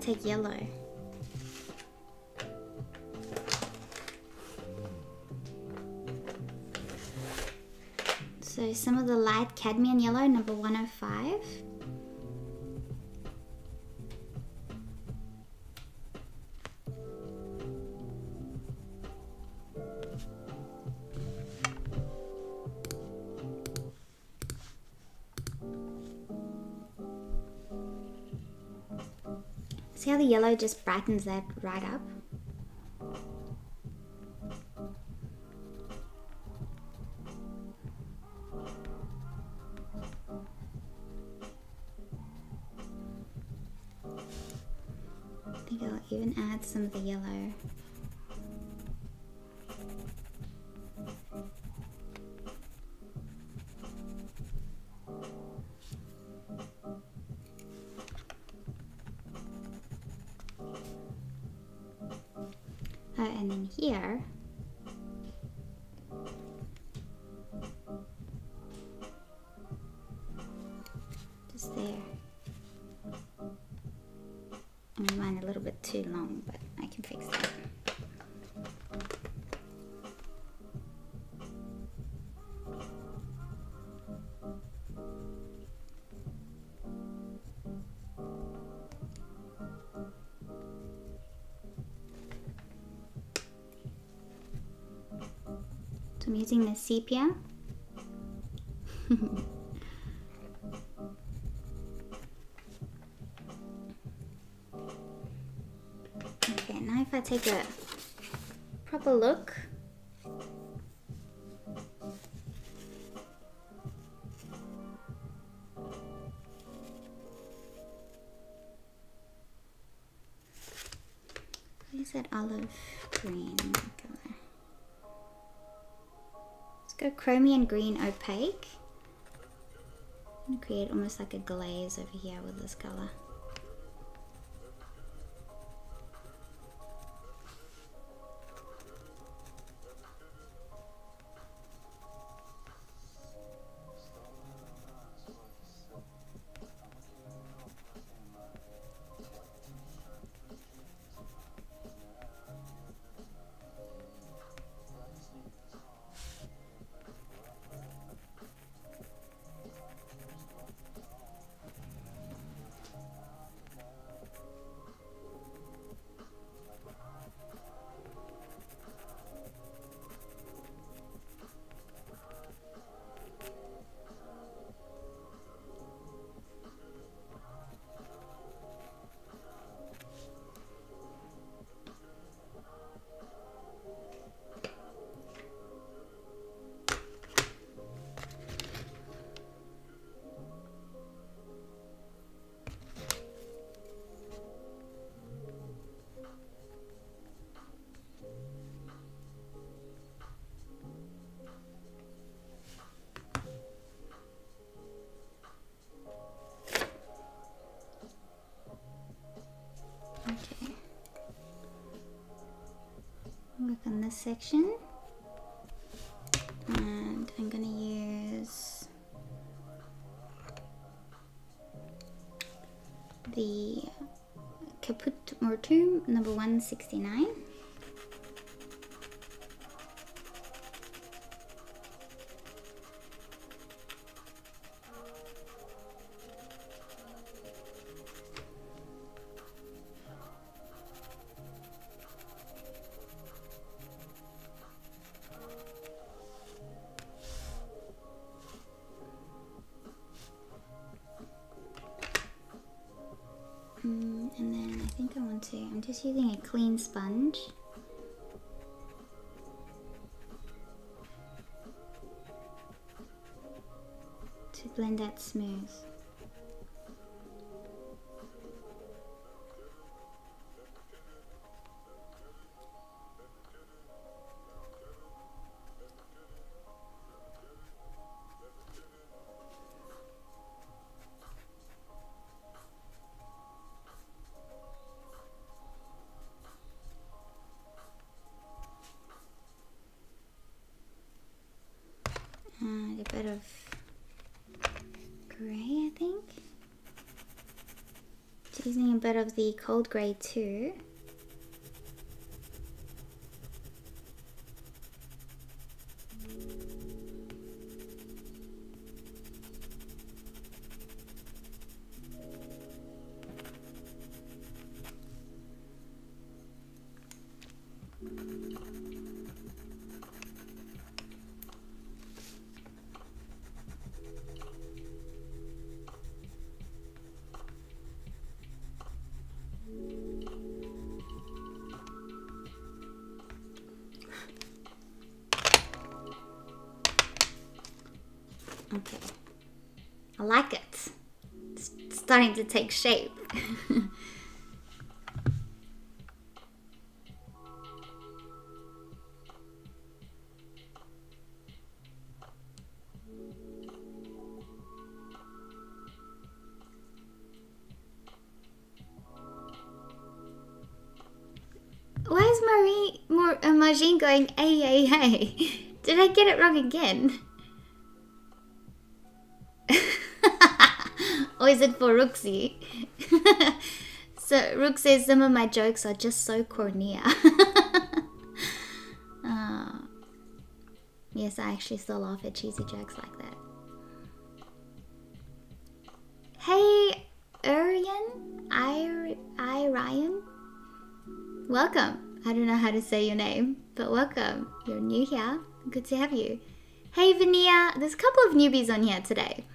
take yellow. So some of the light cadmium yellow, number 105. See how the yellow just brightens that right up? I think I'll even add some of the yellow. And then here, just there. I mean, mine a little bit too long, but I can fix that. I'm using the sepia. Okay, now if I take a proper look. What is that olive green color? Go chromium green opaque and create almost like a glaze over here with this color. Okay. Work on this section. And I'm going to use the Caput Mortuum number 169. And then I think I want to, I'm just using a clean sponge to blend that smooth. And a bit of gray, I think, Using a bit of the cold grey too. Okay, I like it. It's starting to take shape. Why is Margine going ay? Did I get it wrong again? Or is it for Rooksy? So Rook says some of my jokes are just so cornea. Yes, I actually still laugh at cheesy jokes like that. Hey, Ryan. Welcome. I don't know how to say your name, but welcome. You're new here. Good to have you. Hey, Vania. There's a couple of newbies on here today.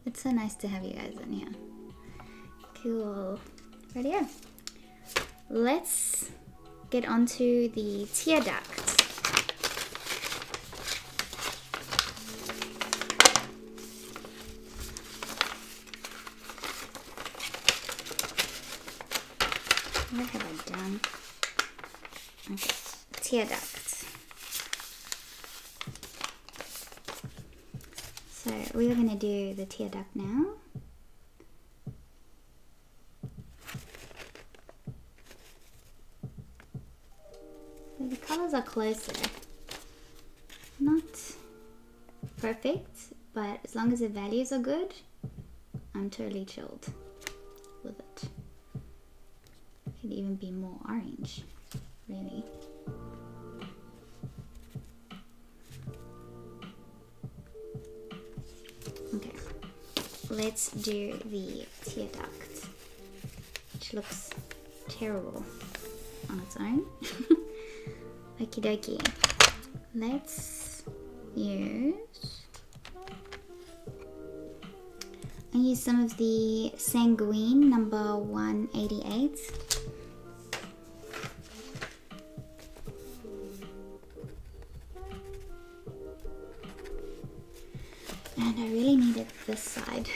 It's so nice to have you guys in here. Cool. Right here. Let's get onto the tear duct. What have I done? Okay, tear duct. So we're going to do the tear duct now. So the colors are closer. Not perfect, but as long as the values are good, I'm totally chilled with it. Could even be more orange, really. Okay, let's do the tear duct, which looks terrible on its own. Okie dokie. Let's use some of the Sanguine number 188. And I really need it this side,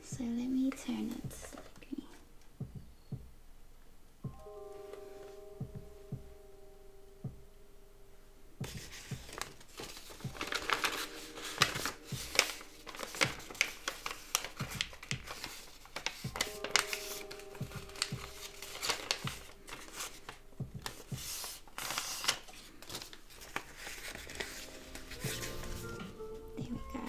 so let me turn it slightly. There we go.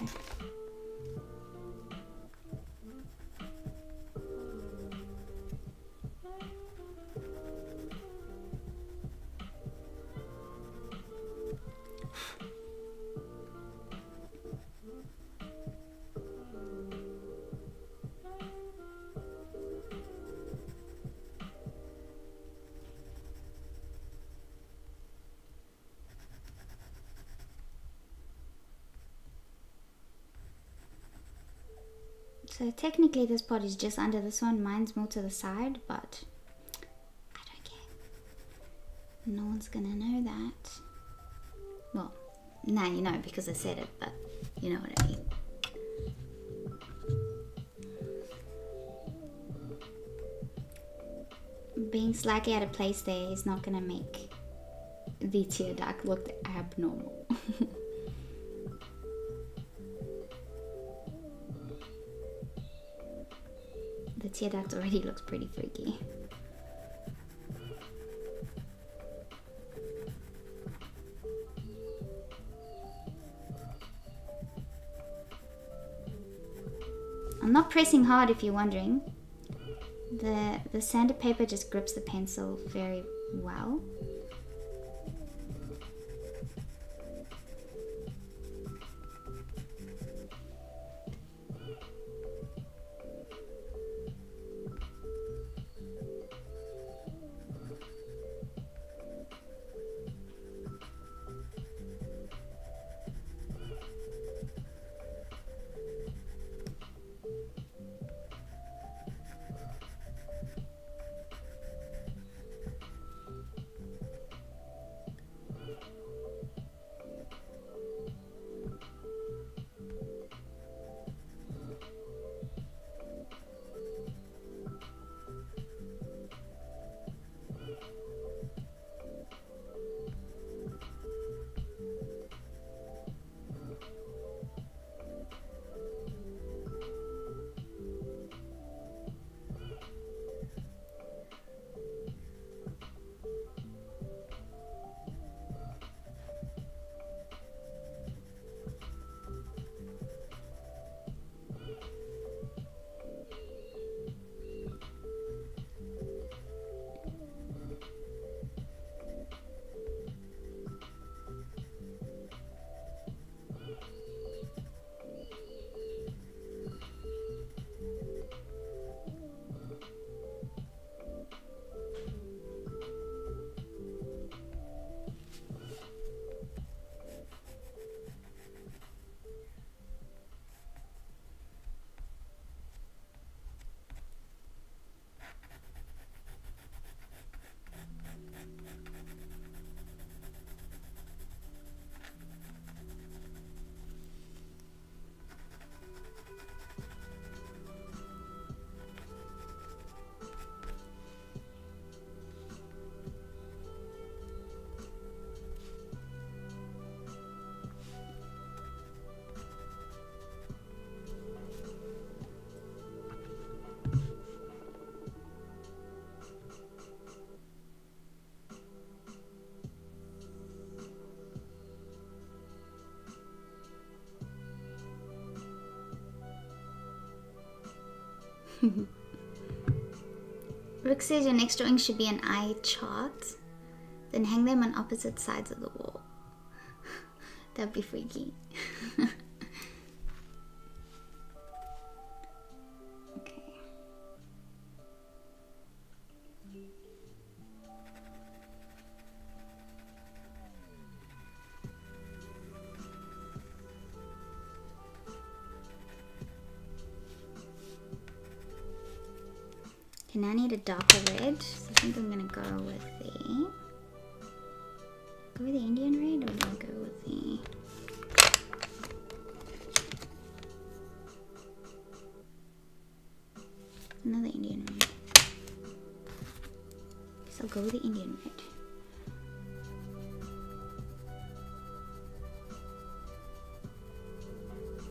So technically this part is just under this one, mine's more to the side, but I don't care. No one's gonna know that. Well, now you know because I said it, but you know what I mean. Being slightly out of place there is not gonna make the tear duct look abnormal. The tear duct already looks pretty freaky. not pressing hard if you're wondering. The sanded paper just grips the pencil very well. Rick says your next drawing should be an eye chart, then hang them on opposite sides of the wall. That'd be freaky. Okay. Okay, now I need a darker red, so I think I'm gonna go with the Indian red, or do I go with the another Indian red? So I'll go with the Indian red.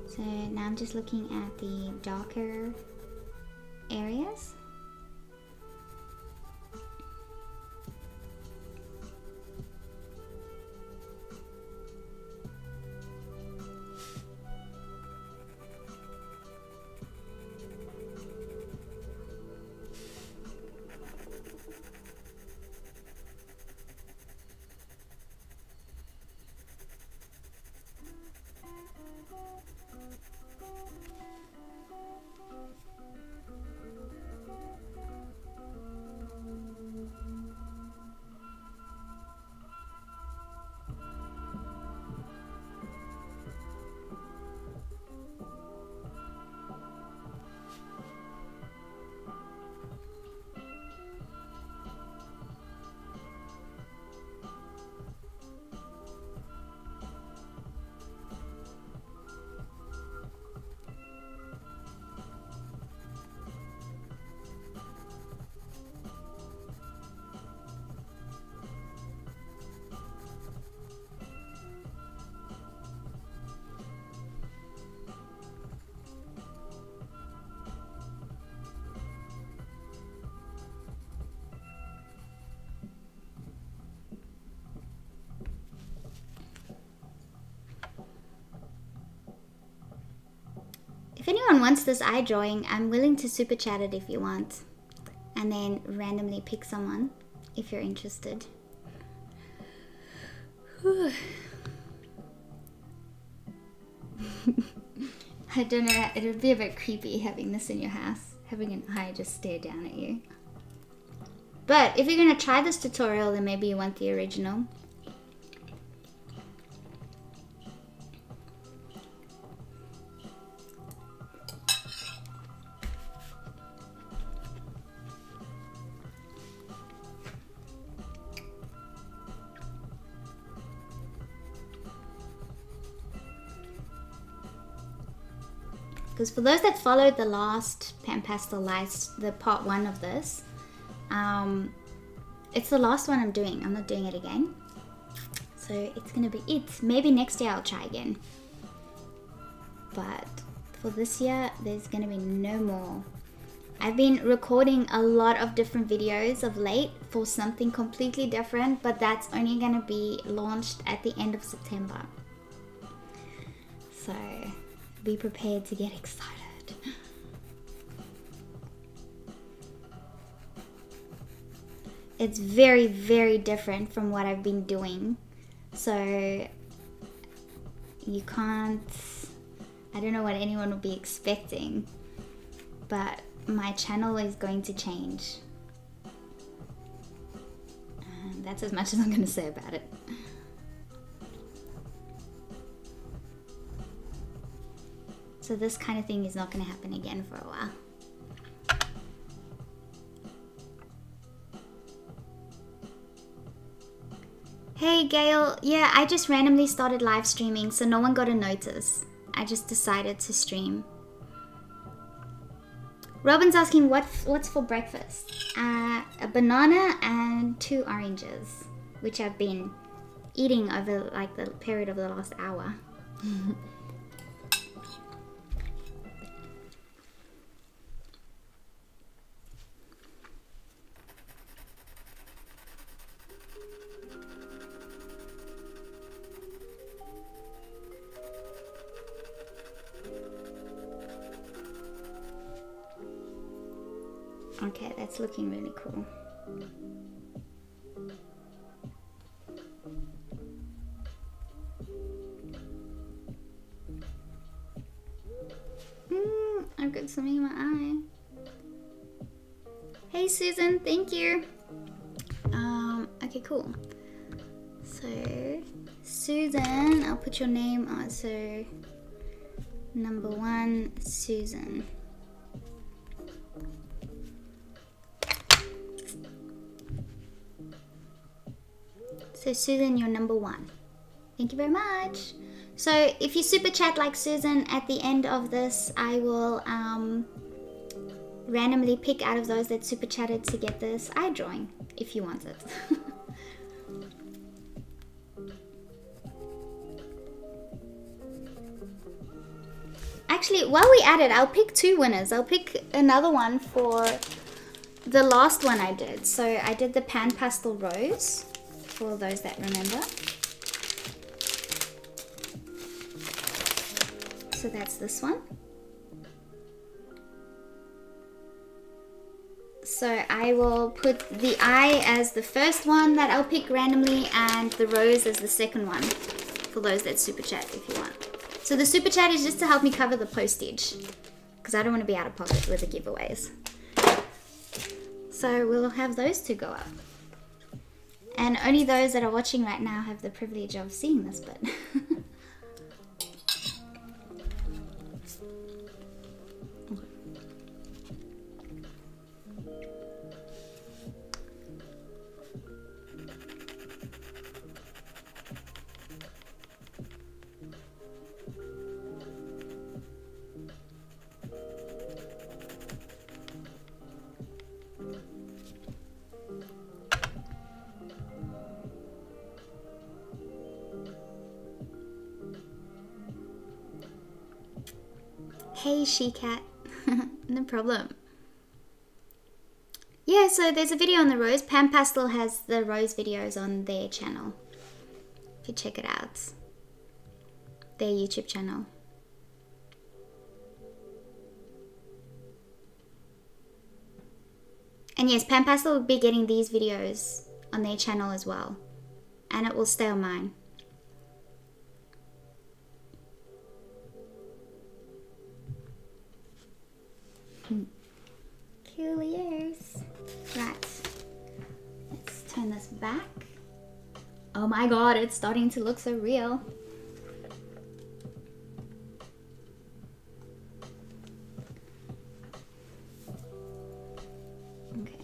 So now I'm just looking at the darker areas. wants this eye drawing, I'm willing to super chat it if you want. And then randomly pick someone if you're interested. I don't know, it would be a bit creepy having this in your house. Having an eye just stare down at you. But if you're going to try this tutorial, then maybe you want the original. Because for those that followed the last PanPastel Lights, the part 1 of this, it's the last one I'm doing. I'm not doing it again. So it's going to be it. Maybe next year I'll try again. But for this year, there's going to be no more. I've been recording a lot of different videos of late for something completely different, but that's only going to be launched at the end of September. So be prepared to get excited. It's very, very different from what I've been doing. So you can't, I don't know what anyone will be expecting, but my channel is going to change. And that's as much as I'm going to say about it. So this kind of thing is not going to happen again for a while. Hey Gail, yeah, I just randomly started live streaming, so no one got a notice. I just decided to stream. Robin's asking what's for breakfast? A banana and 2 oranges, which I've been eating over like the period of the last hour. Okay, that's looking really cool. I've got something in my eye. Hey Susan, thank you. Okay, cool. So Susan, I'll put your name on. So number 1, Susan. So Susan, you're number 1. Thank you very much. So if you super chat like Susan at the end of this, I will randomly pick out of those that super chatted to get this eye drawing if you want it. Actually, while we at it, I'll pick 2 winners. I'll pick another one for the last one I did. So I did the PanPastel Rose, for those that remember. So that's this one. So I will put the eye as the first one that I'll pick randomly and the rose as the second one for those that super chat if you want. So the super chat is just to help me cover the postage because I don't want to be out of pocket with the giveaways. So we'll have those 2 go up. And only those that are watching right now have the privilege of seeing this, but hey she-cat. No problem. Yeah, so there's a video on the rose. PanPastel has the rose videos on their channel. If you check it out. Their YouTube channel. And yes, PanPastel will be getting these videos on their channel as well. And it will stay on mine. Curious. Right. Let's turn this back. Oh my god, it's starting to look so real. Okay.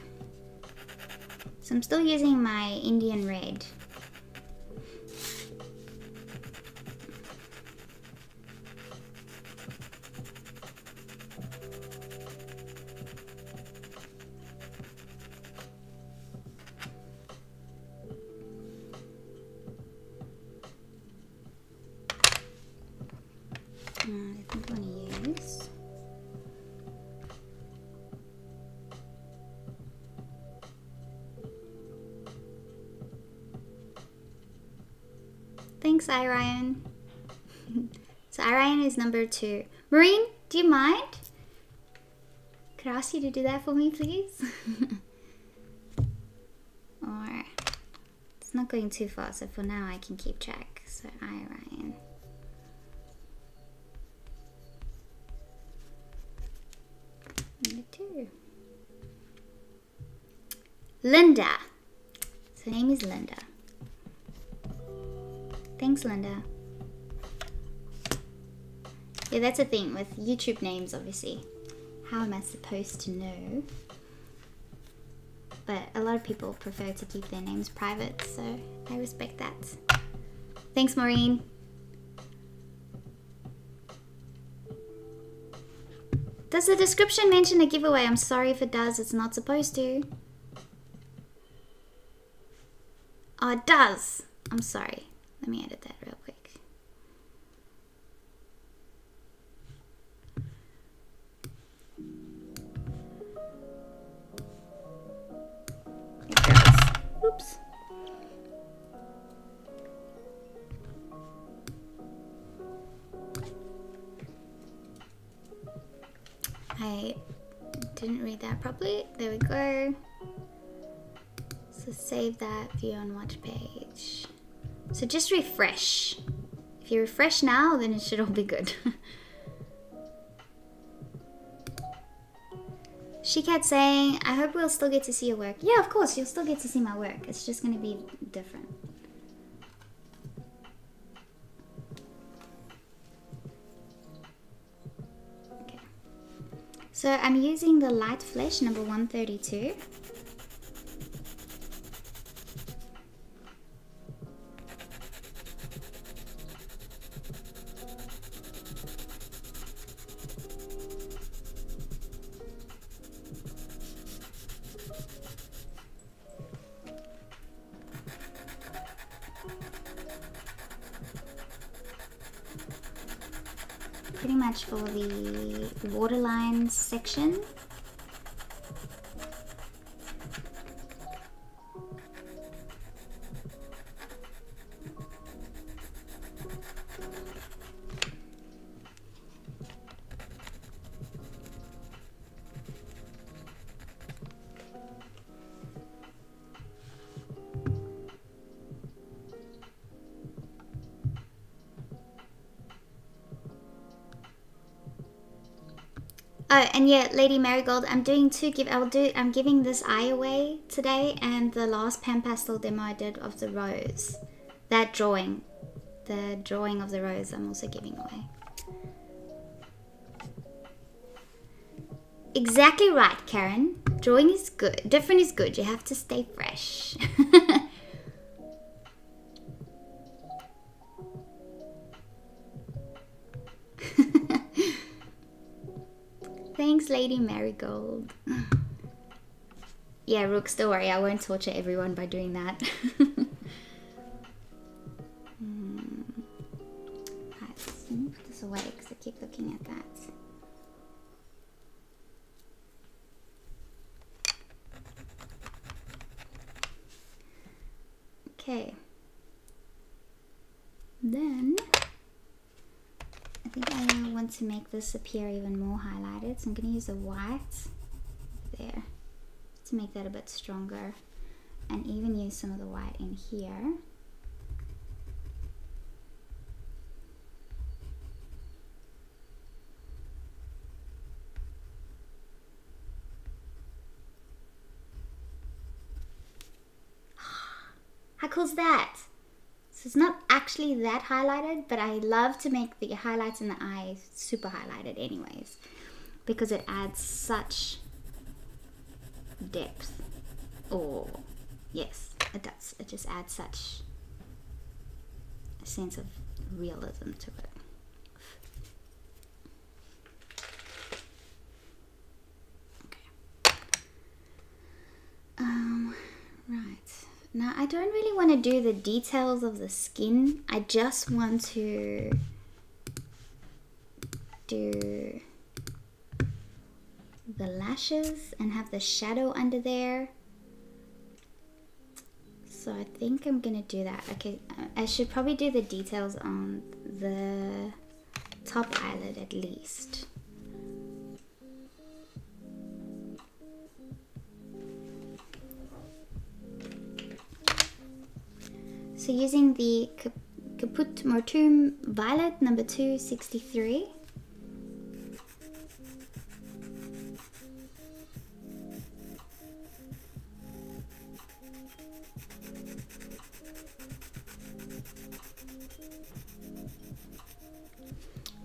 So I'm still using my Indian red. I think I want to use thanks, Orion. So Orion is number 2. Maureen, do you mind? Could I ask you to do that for me, please? Or it's not going too far, so for now I can keep track. So Orion. Number 2. Linda. So her name is Linda. Thanks, Linda. Yeah, that's a thing with YouTube names, obviously. How am I supposed to know? But a lot of people prefer to keep their names private, so I respect that. Thanks, Maureen. Does the description mention a giveaway? I'm sorry if it does, it's not supposed to. Oh, it does. I'm sorry. Let me edit that real quick. It does. Oops. I didn't read that properly. There we go. So save that, view on watch page. So just refresh. If you refresh now, then it should all be good. She kept saying, I hope we'll still get to see your work. Yeah, of course, you'll still get to see my work. It's just going to be different. Okay. So I'm using the Light Flesh number 132. Pretty much for the waterline section. Oh, and yeah, Lady Marigold, I'm doing I'm giving this eye away today, and the last PanPastel demo I did of the rose. That drawing. The drawing of the rose I'm also giving away. Exactly right, Karen. Drawing is good. Different is good. You have to stay fresh. Thanks, Lady Marigold. Yeah, Rooks, don't worry. I won't torture everyone by doing that. Right, let's move this away because I keep looking at that. Okay. Then I think I want to make this appear even more highlighted, so I'm going to use a white there to make that a bit stronger, and even use some of the white in here. How cool is that? So it's not actually that highlighted, but I love to make the highlights in the eye super highlighted anyways, because it adds such depth. Or yes, it does. It just adds such a sense of realism to it. Okay. Right. Now I don't really want to do the details of the skin. I just want to do the lashes and have the shadow under there. So I think I'm gonna do that. Okay, I should probably do the details on the top eyelid at least. So using the Caput Mortuum Violet number 263.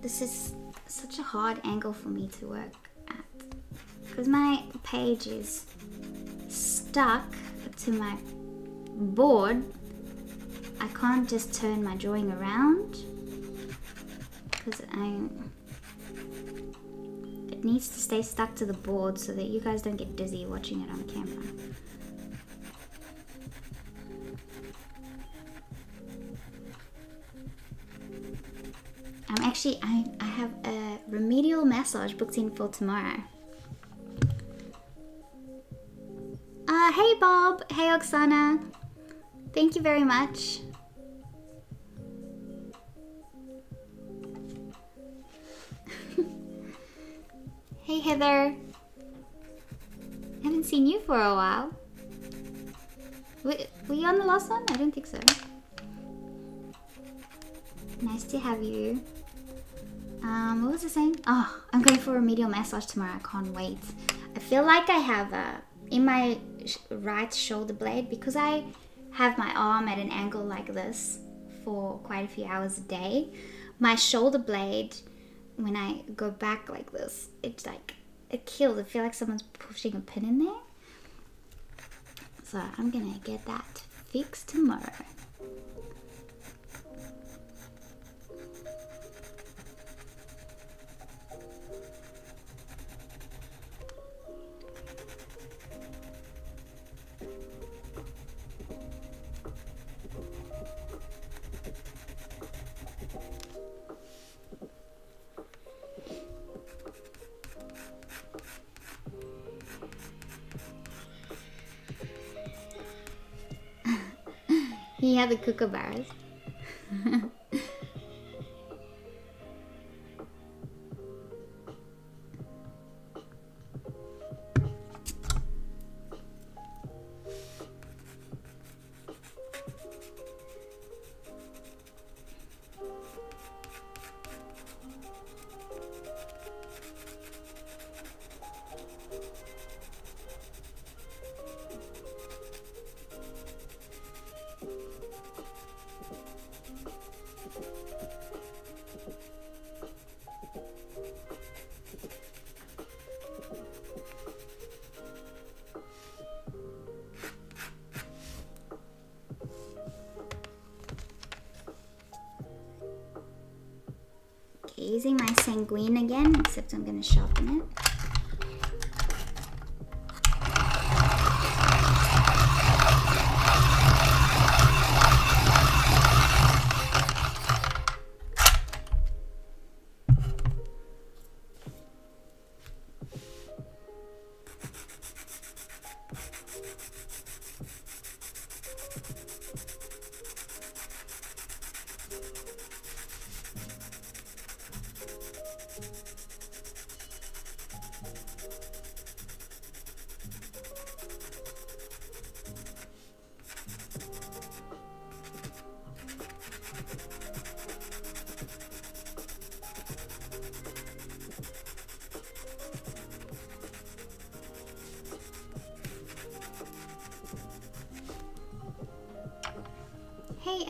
This is such a hard angle for me to work at because my page is stuck to my board. I can't just turn my drawing around because it needs to stay stuck to the board so that you guys don't get dizzy watching it on camera. I have a remedial massage booked in for tomorrow. Hey Bob, hey Oksana, thank you very much. Hey Heather, haven't seen you for a while. Were you on the last one? I don't think so. Nice to have you. What was I saying? Oh, I'm going for a remedial massage tomorrow. I can't wait. I feel like I have in my right shoulder blade, because I have my arm at an angle like this for quite a few hours a day. My shoulder blade, when I go back like this, it's like, it kills. I feel like someone's pushing a pin in there. So I'm gonna get that fixed tomorrow. He had the kookaburras. Using my sanguine again, except I'm going to sharpen it.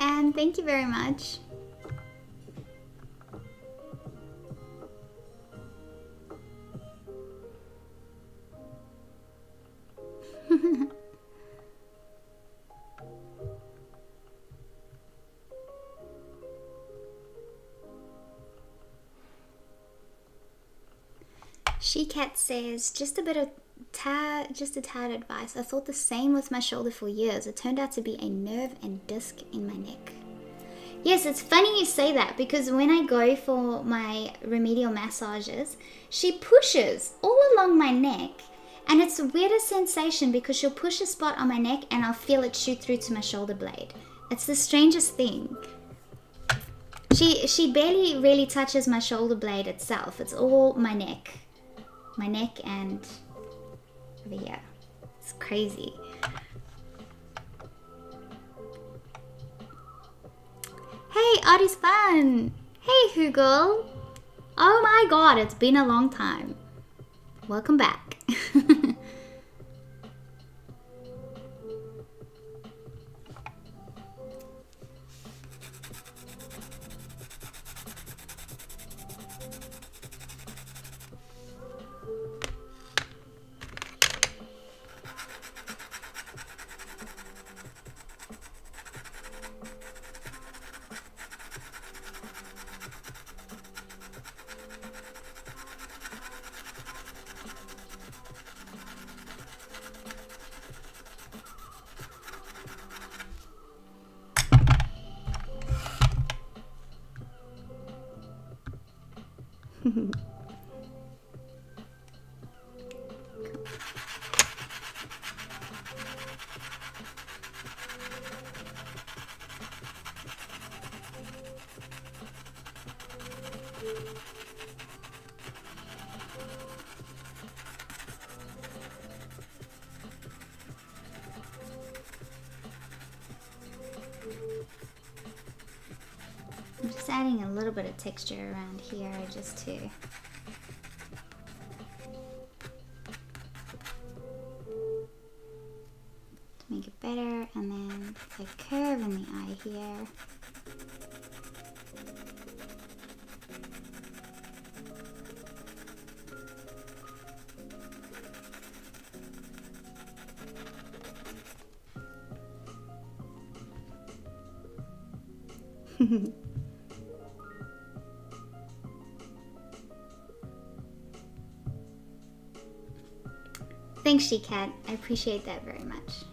Anne. Thank you very much. She Cat says, just a tad advice. I thought the same with my shoulder for years. It turned out to be a nerve and disc in my neck. Yes, it's funny you say that, because when I go for my remedial massages, she pushes all along my neck, and it's the weirdest sensation because she'll push a spot on my neck and I'll feel it shoot through to my shoulder blade. It's the strangest thing. She barely really touches my shoulder blade itself. It's all my neck. My neck and over here. It's crazy. Hey, Artie's Fun! Hey, Hugel! Oh my god, it's been a long time. Welcome back. I'm just adding a little bit of texture around here just to make it better, and then a curve in the eye here. Thanks, She-Cat. I appreciate that very much.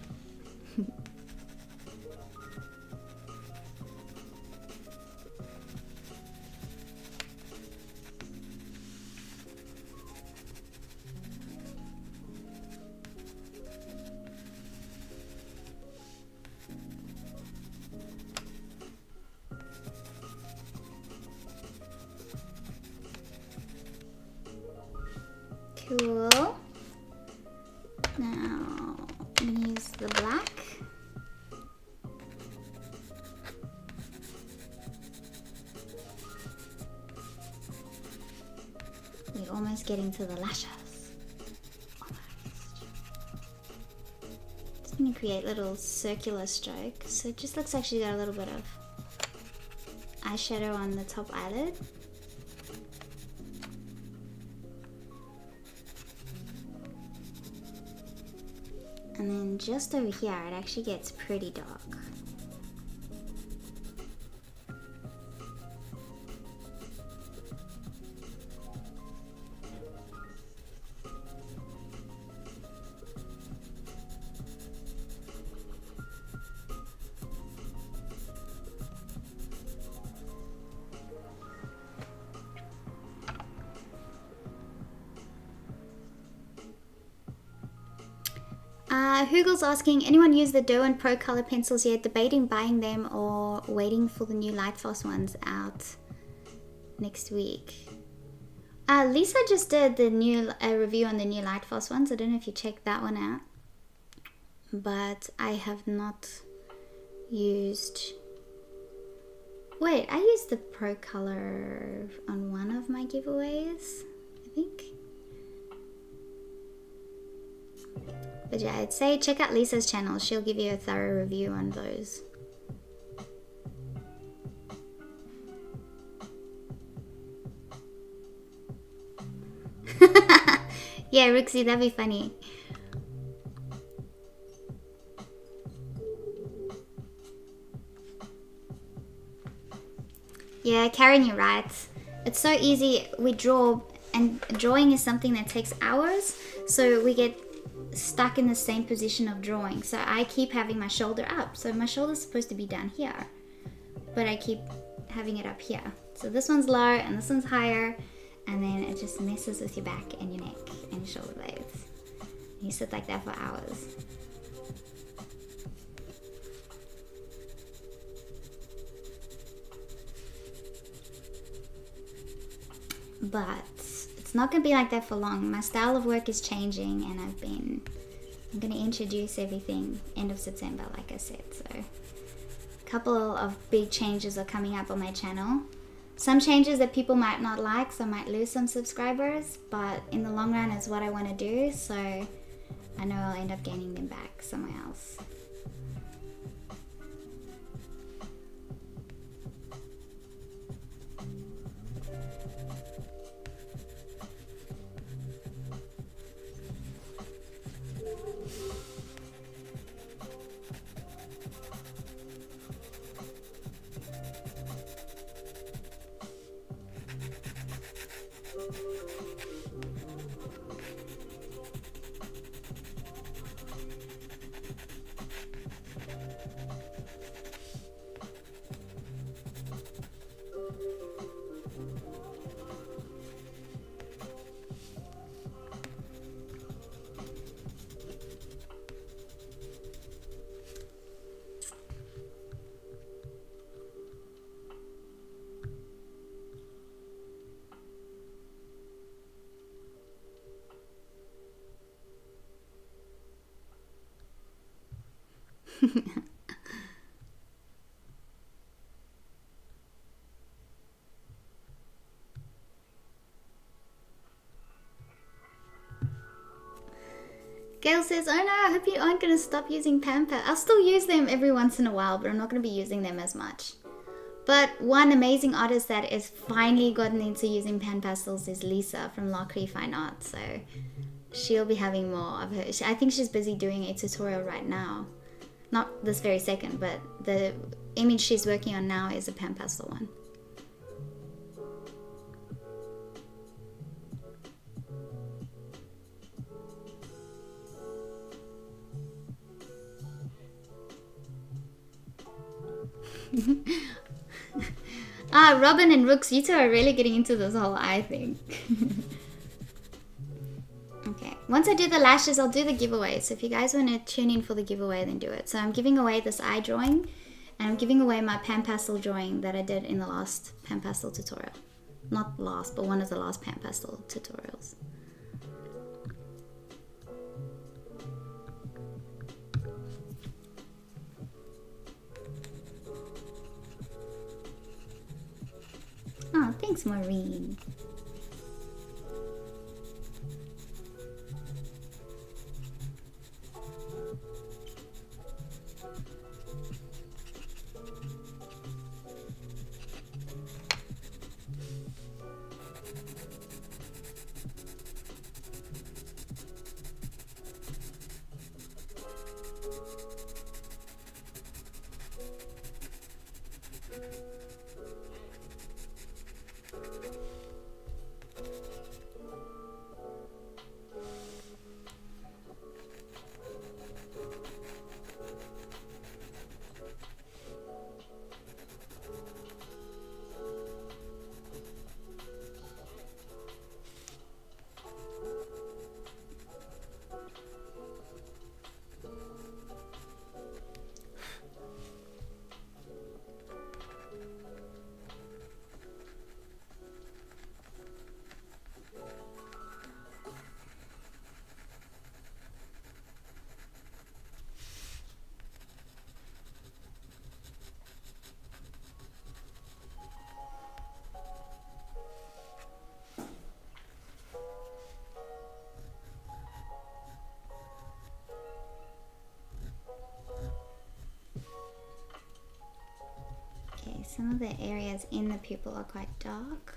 Cool. Now, I'm gonna use the black. We're almost getting to the lashes. Almost. Just gonna create little circular strokes. So it just looks like she's got a little bit of eyeshadow on the top eyelid. And then just over here, it actually gets pretty dark. Hugel's asking, anyone use the Derwent Pro color pencils yet? Debating buying them or waiting for the new Lightfast ones out next week. Lisa just did the new review on the new Lightfast ones. I don't know if you checked that one out, but I have not used... Wait, I used the Pro color on one of my giveaways, I think. But yeah, I'd say check out Lisa's channel. She'll give you a thorough review on those. Yeah, Rixie, that'd be funny. Yeah, Karen, you're right. It's so easy. We draw, and drawing is something that takes hours, so we get stuck in the same position of drawing. So I keep having my shoulder up. So my shoulder's supposed to be down here, but I keep having it up here. So this one's low and this one's higher, and then it just messes with your back and your neck and your shoulder blades. You sit like that for hours. But it's not going to be like that for long. My style of work is changing, and I'm going to introduce everything end of September, like I said. So a couple of big changes are coming up on my channel. Some changes that people might not like, so I might lose some subscribers, but in the long run it's what I want to do, so I know I'll end up gaining them back somewhere else. Gail says, oh no, I hope you aren't going to stop using PanPastel. I'll still use them every once in a while, but I'm not going to be using them as much. But one amazing artist that has finally gotten into using PanPastels is Lisa from Lockery Fine Art. So she'll be having more of her. I think she's busy doing a tutorial right now. Not this very second, but the image she's working on now is a PanPastel one. Robin and Rooks, you two are really getting into this whole eye thing. Okay, once I do the lashes, I'll do the giveaway. So if you guys want to tune in for the giveaway, then do it. So I'm giving away this eye drawing, and I'm giving away my PanPastel drawing that I did in the last PanPastel tutorial. Not last, but one of the last PanPastel tutorials. Oh, thanks, Maureen. Some of the areas in the pupil are quite dark.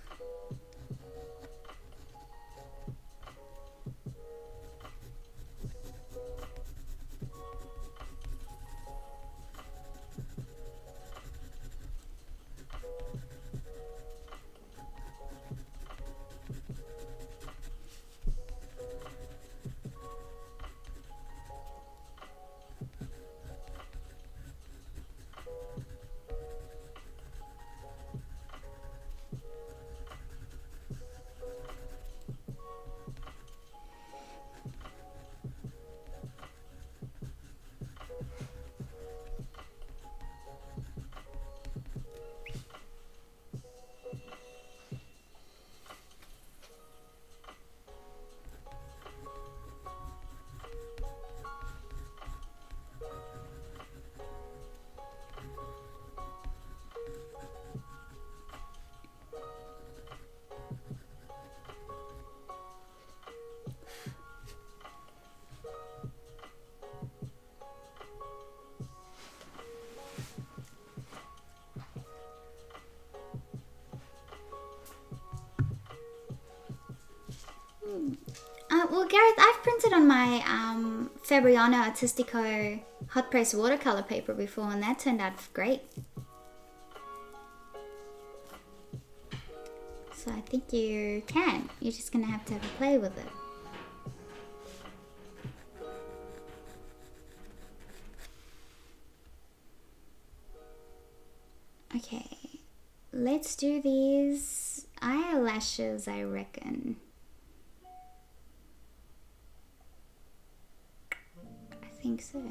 on my Fabriano Artistico hot press watercolor paper before, and that turned out great. So I think you can. You're just gonna have to have a play with it. Okay, let's do these eyelashes, I reckon. I think so.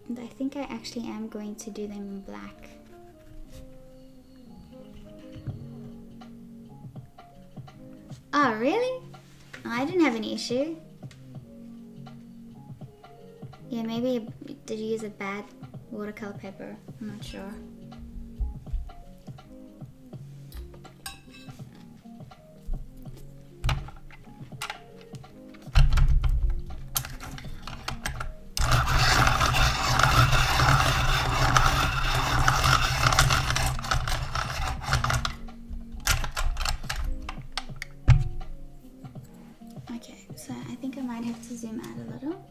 And I think I actually am going to do them in black. Oh, really? Oh, I didn't have any issue. Yeah, maybe did you use a bad watercolor paper? I'm not sure. Okay, so I think I might have to zoom out a little.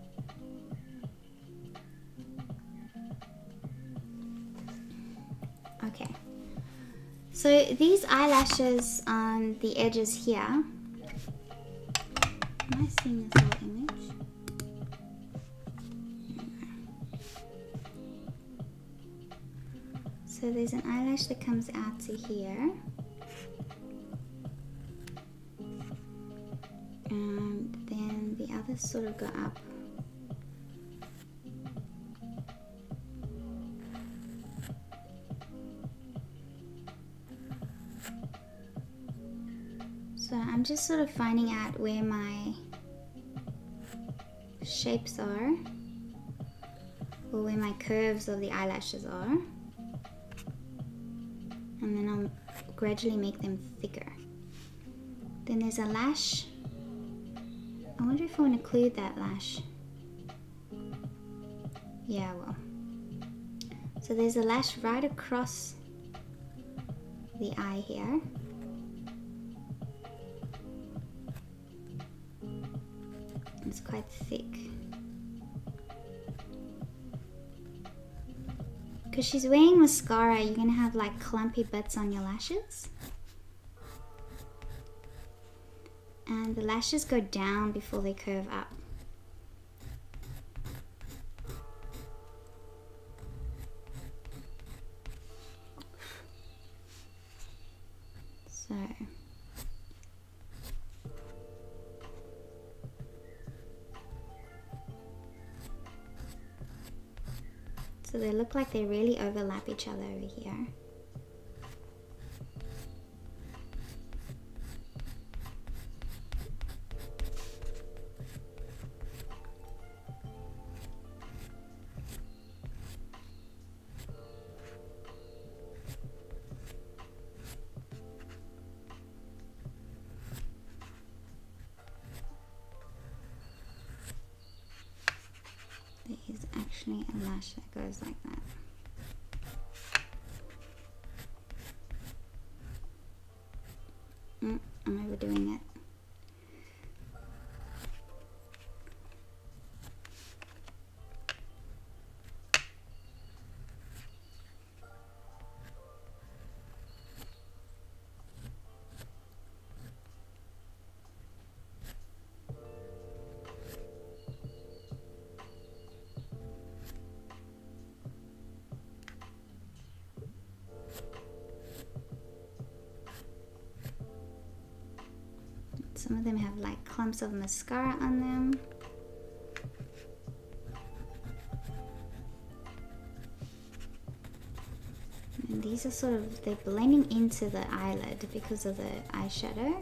Okay, so these eyelashes on the edges here, am I seeing this whole image? So there's an eyelash that comes out to here, and then the others sort of go up. So I'm just sort of finding out where my shapes are, or where my curves of the eyelashes are, and then I'll gradually make them thicker. Then there's a lash. I wonder if I want to include that lash. Yeah, I will. So there's a lash right across the eye here. It's quite thick. Because she's wearing mascara, you're going to have like clumpy bits on your lashes. And the lashes go down before they curve up. So they look like they really overlap each other over here. There is actually a lash that goes like that. I'm overdoing it. Some of them have like clumps of mascara on them. And these are sort of, they're blending into the eyelid because of the eyeshadow.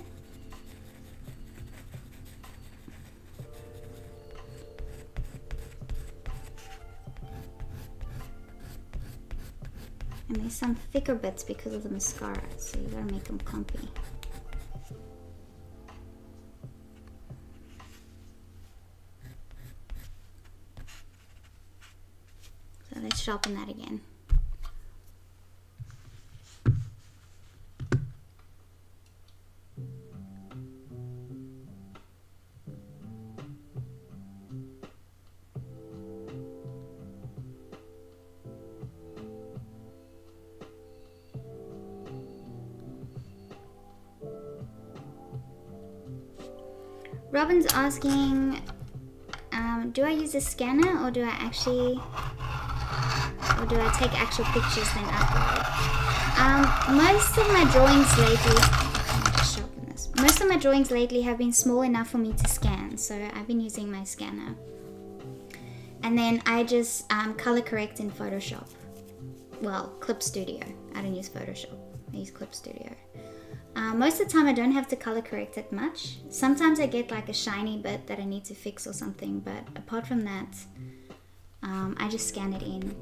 And there's some thicker bits because of the mascara, so you gotta make them clumpy. So let's sharpen that again. Robin's asking, do I use a scanner or do I take actual pictures then upload? Most of my drawings lately, just sharpen this. Most of my drawings lately have been small enough for me to scan, so I've been using my scanner. And then I just color correct in Photoshop. Well, Clip Studio. I don't use Photoshop. I use Clip Studio. Most of the time I don't have to color correct it much. Sometimes I get like a shiny bit that I need to fix or something, but apart from that, I just scan it in.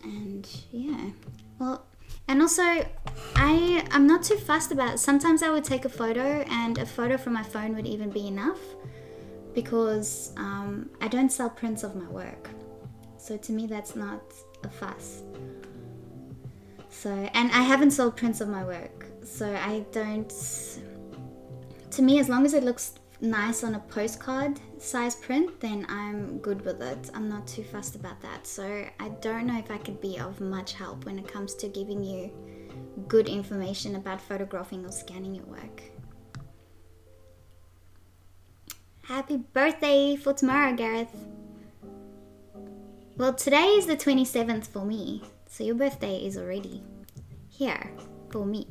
And yeah, well, and also I'm not too fussed about it. Sometimes I would take a photo and a photo from my phone would even be enough, because I don't sell prints of my work. So to me that's not a fuss. So, and I haven't sold prints of my work, so I don't, to me, as long as it looks nice on a postcard size print, then I'm good with it. I'm not too fussed about that. So I don't know if I could be of much help when it comes to giving you good information about photographing or scanning your work. Happy birthday for tomorrow, Gareth. Well, today is the 27th for me, so your birthday is already here for me.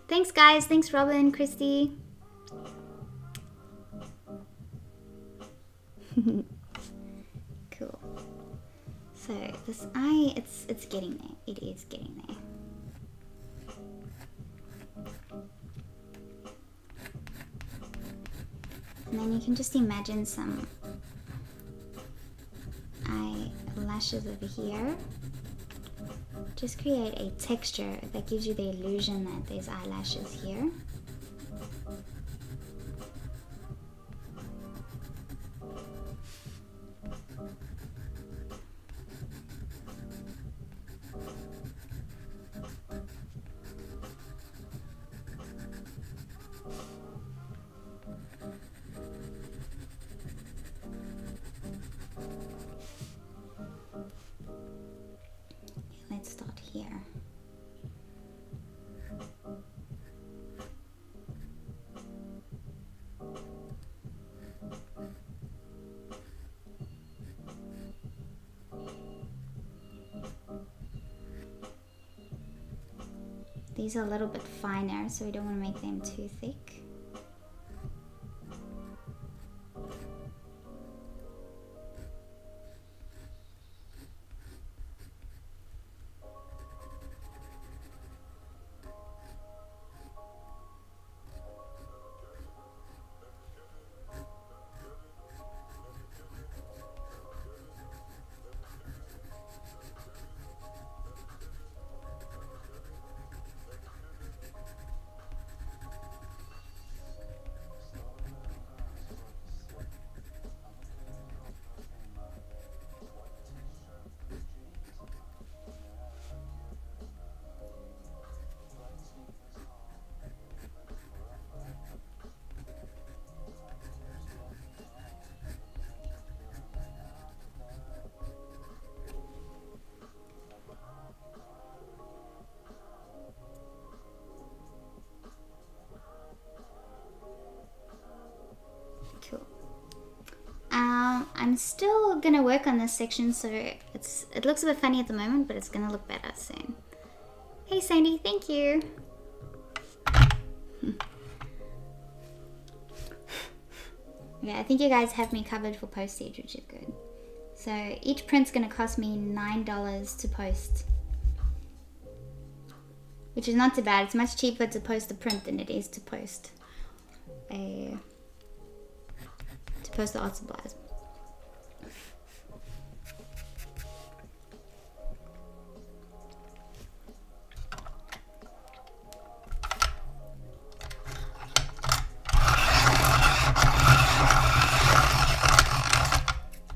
Thanks, guys. Thanks, Robin, Christy. Cool. So this eye, it's getting there. It is getting there. And then you can just imagine some eyelashes over here. Just create a texture that gives you the illusion that there's eyelashes here. Let's start here. These are a little bit finer, so we don't want to make them too thick. Cool. I'm still gonna work on this section, so it looks a bit funny at the moment, but it's gonna look better soon. Hey Sandy, thank you. Yeah, I think you guys have me covered for postage, which is good. So each print's gonna cost me $9 to post, which is not too bad. It's much cheaper to post a print than it is to post the art supplies.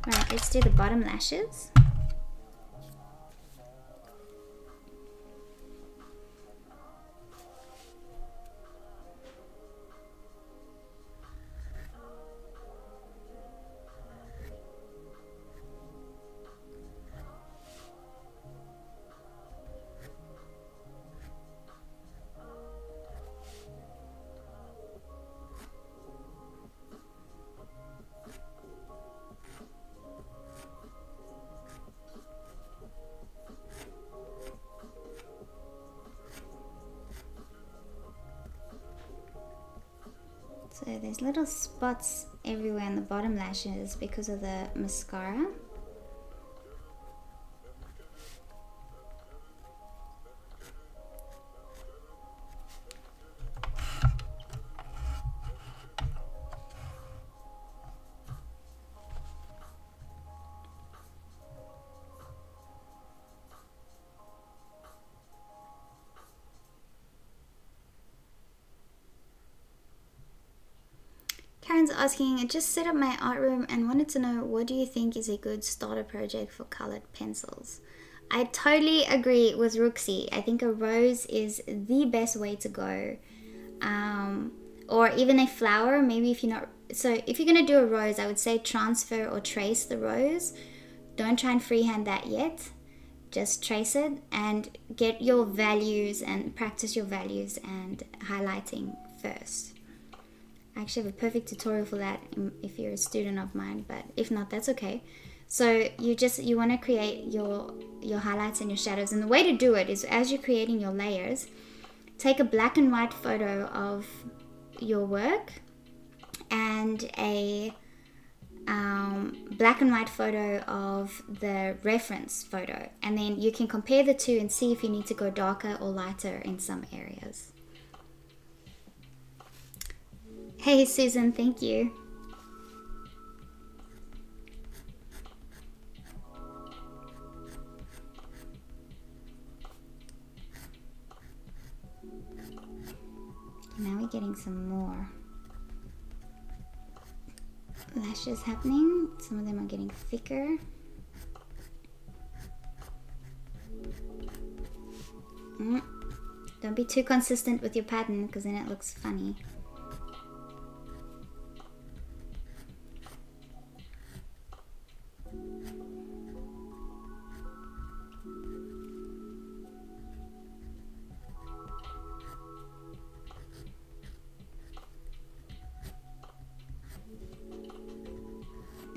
Right, let's do the bottom lashes. So there's little spots everywhere on the bottom lashes because of the mascara. Karen's asking, I just set up my art room and wanted to know, what do you think is a good starter project for colored pencils? I totally agree with Rooksy. I think a rose is the best way to go. Or even a flower, maybe if you're not... So if you're going to do a rose, I would say transfer or trace the rose. Don't try and freehand that yet. Just trace it and get your values and practice your values and highlighting first. I actually have a perfect tutorial for that if you're a student of mine, but if not, that's okay. So you want to create your highlights and your shadows, and the way to do it is, as you're creating your layers, take a black and white photo of your work and a black and white photo of the reference photo, and then you can compare the two and see if you need to go darker or lighter in some areas. Hey Susan, thank you. Now we're getting some more lashes happening. Some of them are getting thicker. Don't be too consistent with your pattern, because then it looks funny.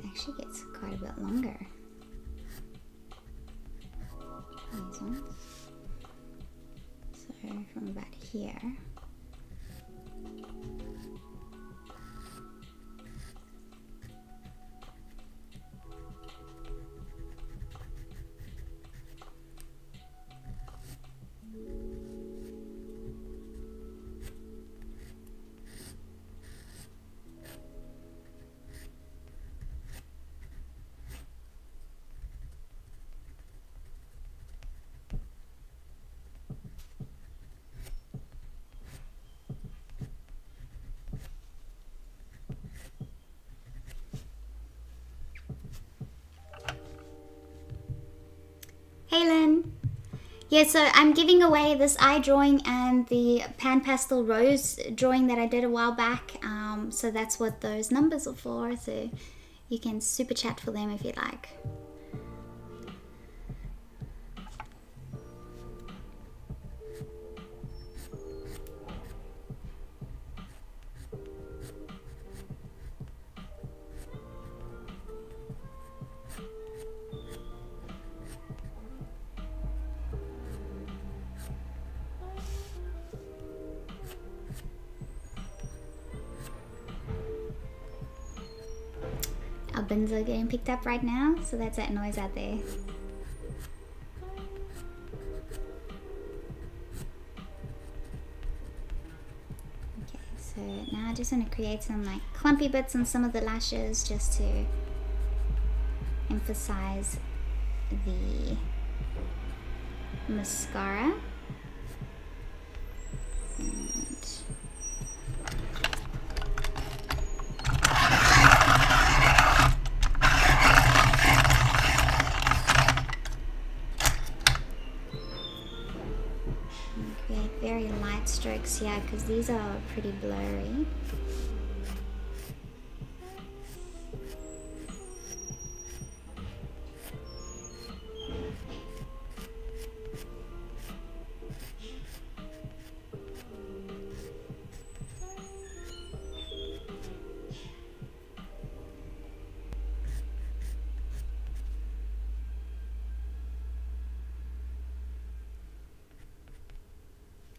Actually gets quite a bit longer. These ones. So from about here. Hey Lynn! Yeah, so I'm giving away this eye drawing and the PanPastel rose drawing that I did a while back. So that's what those numbers are for. So you can super chat for them if you like. Our bins are getting picked up right now, so that's that noise out there. Okay, so now I just want to create some like clumpy bits on some of the lashes just to emphasize the mascara. Very light strokes here because these are pretty blurry.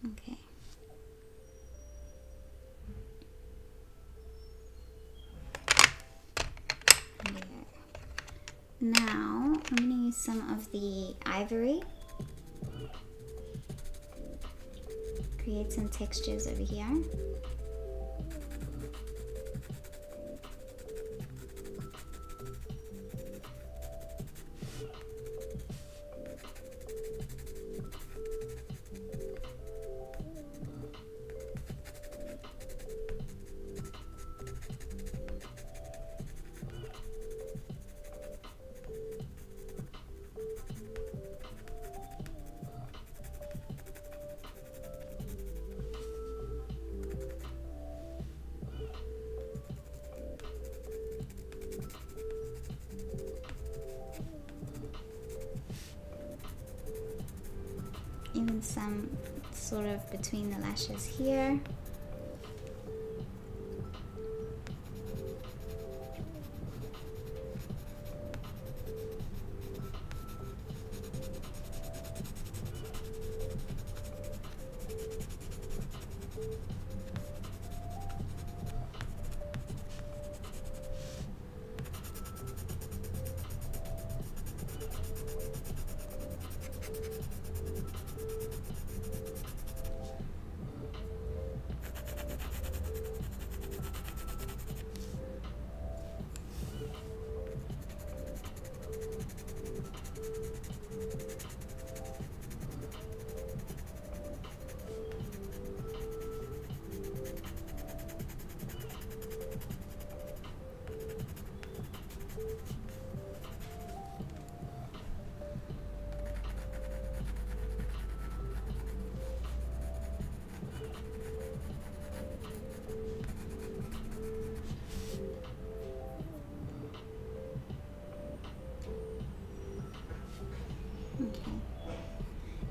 Okay. use some of the ivory. Create some textures over here. Even some sort of between the lashes here.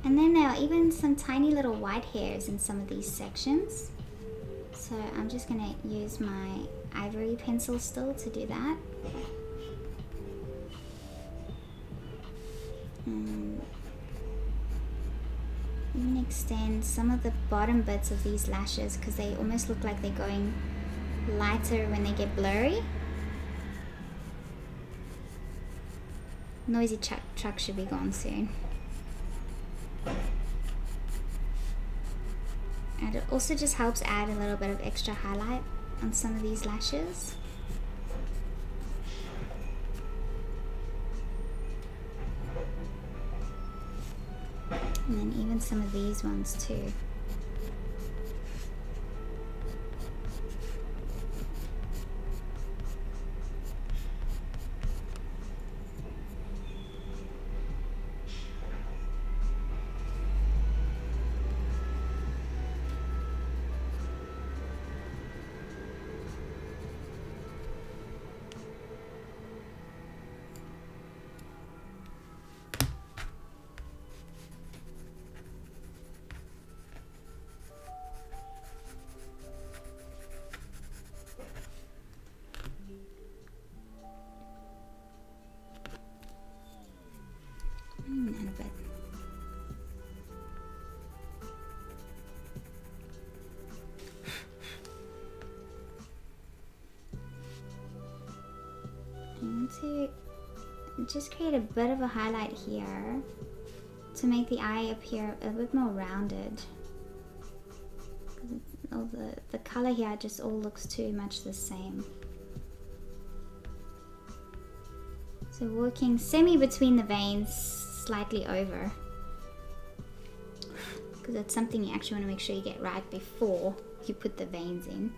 And then there are even some tiny little white hairs in some of these sections. So I'm just gonna use my ivory pencil still to do that. Even extend some of the bottom bits of these lashes because they almost look like they're going lighter when they get blurry. Noisy truck should be gone soon. And it also just helps add a little bit of extra highlight on some of these lashes. And then even some of these ones too. And a bit. I want to just create a bit of a highlight here to make the eye appear a bit more rounded. All the color here just all looks too much the same. So working semi between the veins, slightly over, because that's something you actually want to make sure you get right before you put the veins in.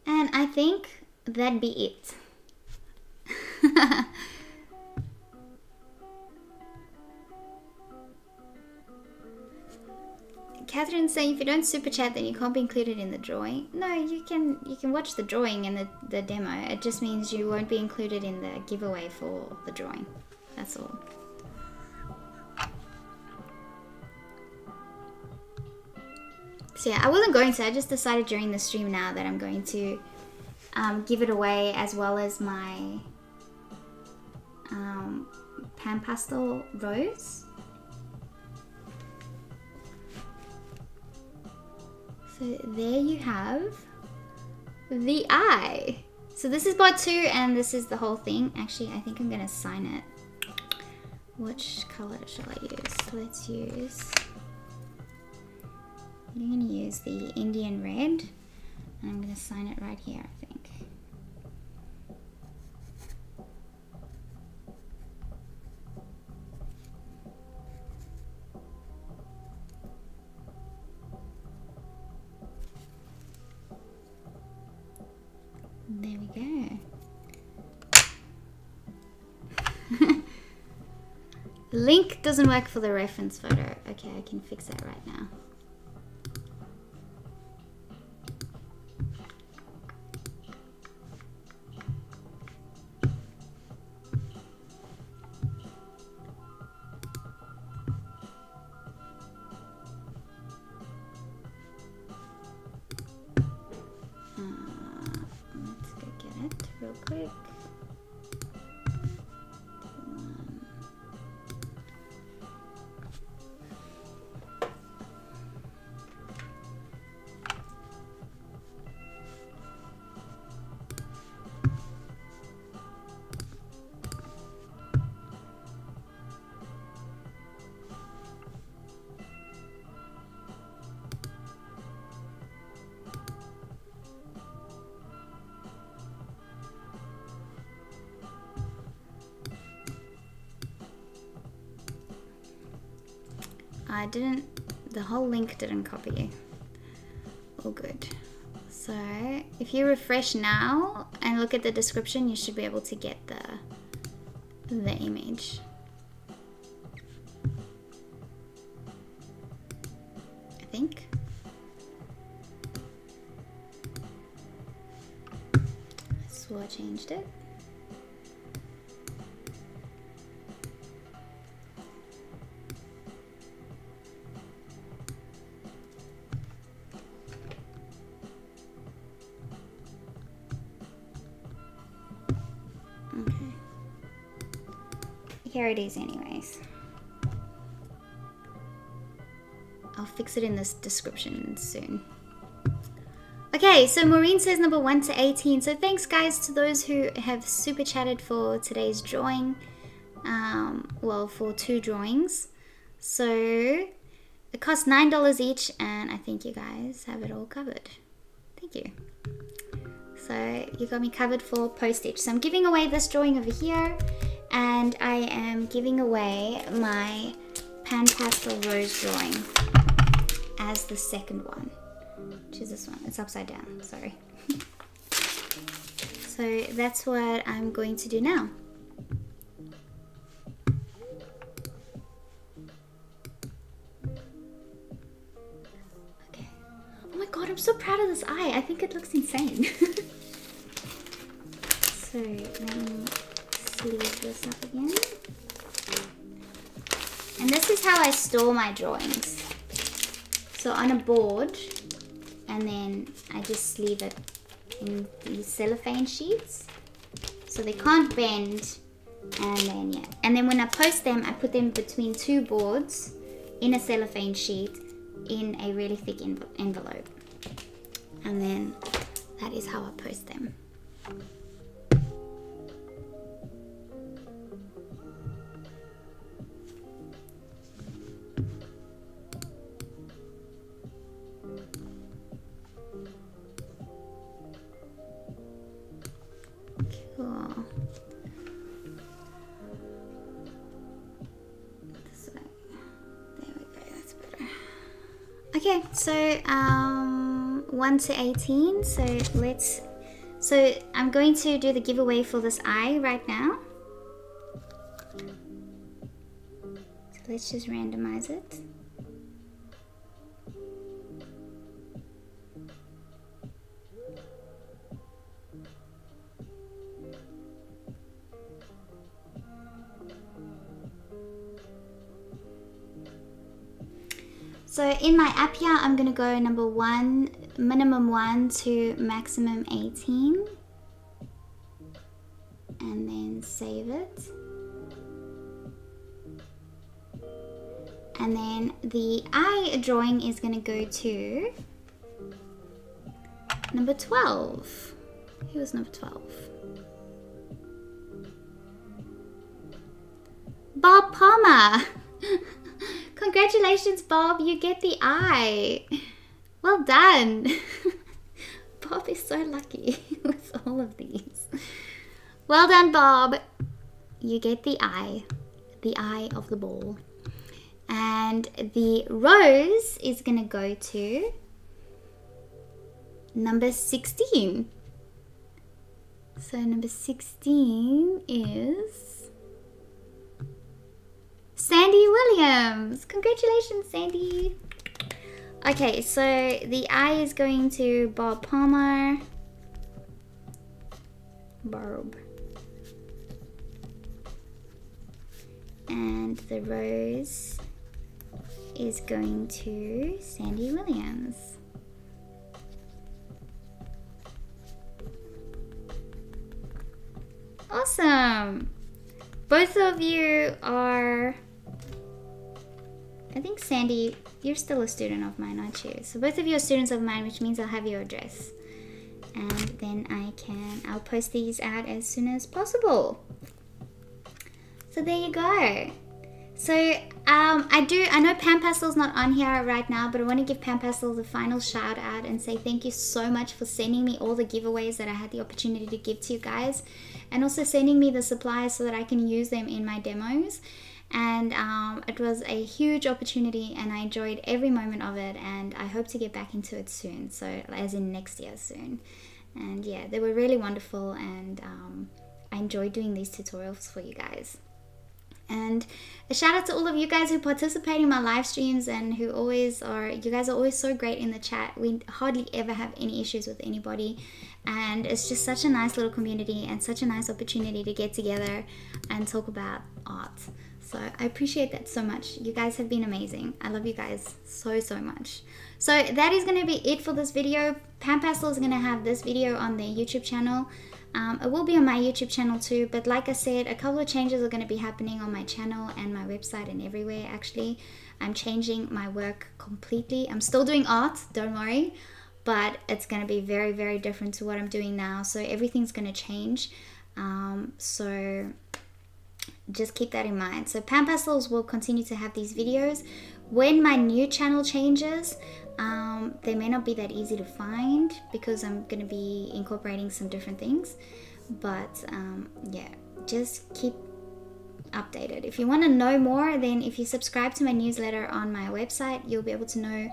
And I think that'd be it. Catherine's saying if you don't super chat then you can't be included in the drawing. No, you can watch the drawing and the demo. It just means you won't be included in the giveaway for the drawing. That's all. So yeah, I wasn't going to. I just decided during the stream now that I'm going to give it away, as well as my PanPastel rose. So there you have the eye. So this is part 2 and this is the whole thing. Actually, I think I'm gonna sign it. Which color shall I use? Let's use, I'm gonna use the Indian red, and I'm gonna sign it right here, I think. There we go. Link doesn't work for the reference photo. Okay, I can fix that right now. Let's go get it real quick. The whole link didn't copy. All good. So if you refresh now and look at the description, you should be able to get the image. I think. I swore I changed it. Here it is anyways. I'll fix it in this description soon. Okay, so Maureen says number 1 to 18. So thanks guys to those who have super chatted for today's drawing. Well, for 2 drawings. So it costs $9 each, and I think you guys have it all covered. Thank you. So you got me covered for postage. So I'm giving away this drawing over here. And I am giving away my PanPastel rose drawing as the second one, which is this one. It's upside down, sorry. So that's what I'm going to do now. Okay. Oh my god, I'm so proud of this eye. I think it looks insane. So let me sleeve this up again. And this is how I store my drawings. So on a board, and then I just sleeve it in these cellophane sheets so they can't bend, and then yeah. And then when I post them, I put them between 2 boards in a cellophane sheet in a really thick envelope. And then that is how I post them. Cool. This way. There we go, that's better. Okay, so 1 to 18. So I'm going to do the giveaway for this eye right now. So let's just randomize it. So in my app here, I'm gonna go number 1, minimum 1 to maximum 18. save it. And then the eye drawing is going to go to number 12. Who was number 12? Bob Palmer. Congratulations, Bob. You get the eye. Well done. Bob is so lucky with all of these. Well done, Bob. You get the eye of the ball. And the rose is going to go to number 16. So number 16 is Sandy Williams. Congratulations, Sandy. Okay, so the eye is going to Bob Palmer. Barb. And the rose is going to Sandy Williams. Awesome. Both of you are, I think Sandy, you're still a student of mine, aren't you? So both of you are students of mine, which means I'll have your address. And then I'll post these out as soon as possible. So there you go. So I know PanPastel's not on here right now, but I want to give PanPastel the final shout out and say thank you so much for sending me all the giveaways that I had the opportunity to give to you guys, and also sending me the supplies so that I can use them in my demos. And it was a huge opportunity and I enjoyed every moment of it, and I hope to get back into it soon, so as in next year soon. And yeah, they were really wonderful, and I enjoyed doing these tutorials for you guys. And a shout out to all of you guys who participate in my live streams and who always are, you guys are always so great in the chat. We hardly ever have any issues with anybody, and it's just such a nice little community and such a nice opportunity to get together and talk about art. So I appreciate that so much. You guys have been amazing. I love you guys so much. So that is going to be it for this video. PanPastel is going to have this video on their YouTube channel. It will be on my YouTube channel too, but like I said, a couple of changes are going to be happening on my channel and my website and everywhere actually. I'm changing my work completely. I'm still doing art, don't worry, but it's going to be very different to what I'm doing now. So everything's going to change. So just keep that in mind. So PanPastels will continue to have these videos. When my new channel changes, they may not be that easy to find because I'm going to be incorporating some different things, but yeah, just keep updated. If you want to know more, then if you subscribe to my newsletter on my website, you'll be able to know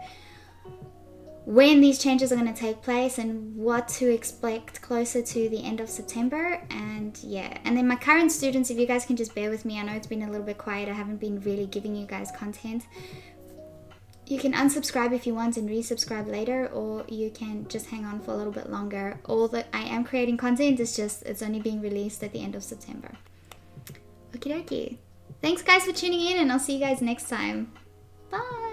when these changes are going to take place and what to expect closer to the end of September. And yeah, and then my current students, if you guys can just bear with me, I know it's been a little bit quiet, I haven't been really giving you guys content. You can unsubscribe if you want and resubscribe later, or you can just hang on for a little bit longer. All that I am creating content, is just, it's only being released at the end of September. Okie dokie. Thanks guys for tuning in, and I'll see you guys next time. Bye!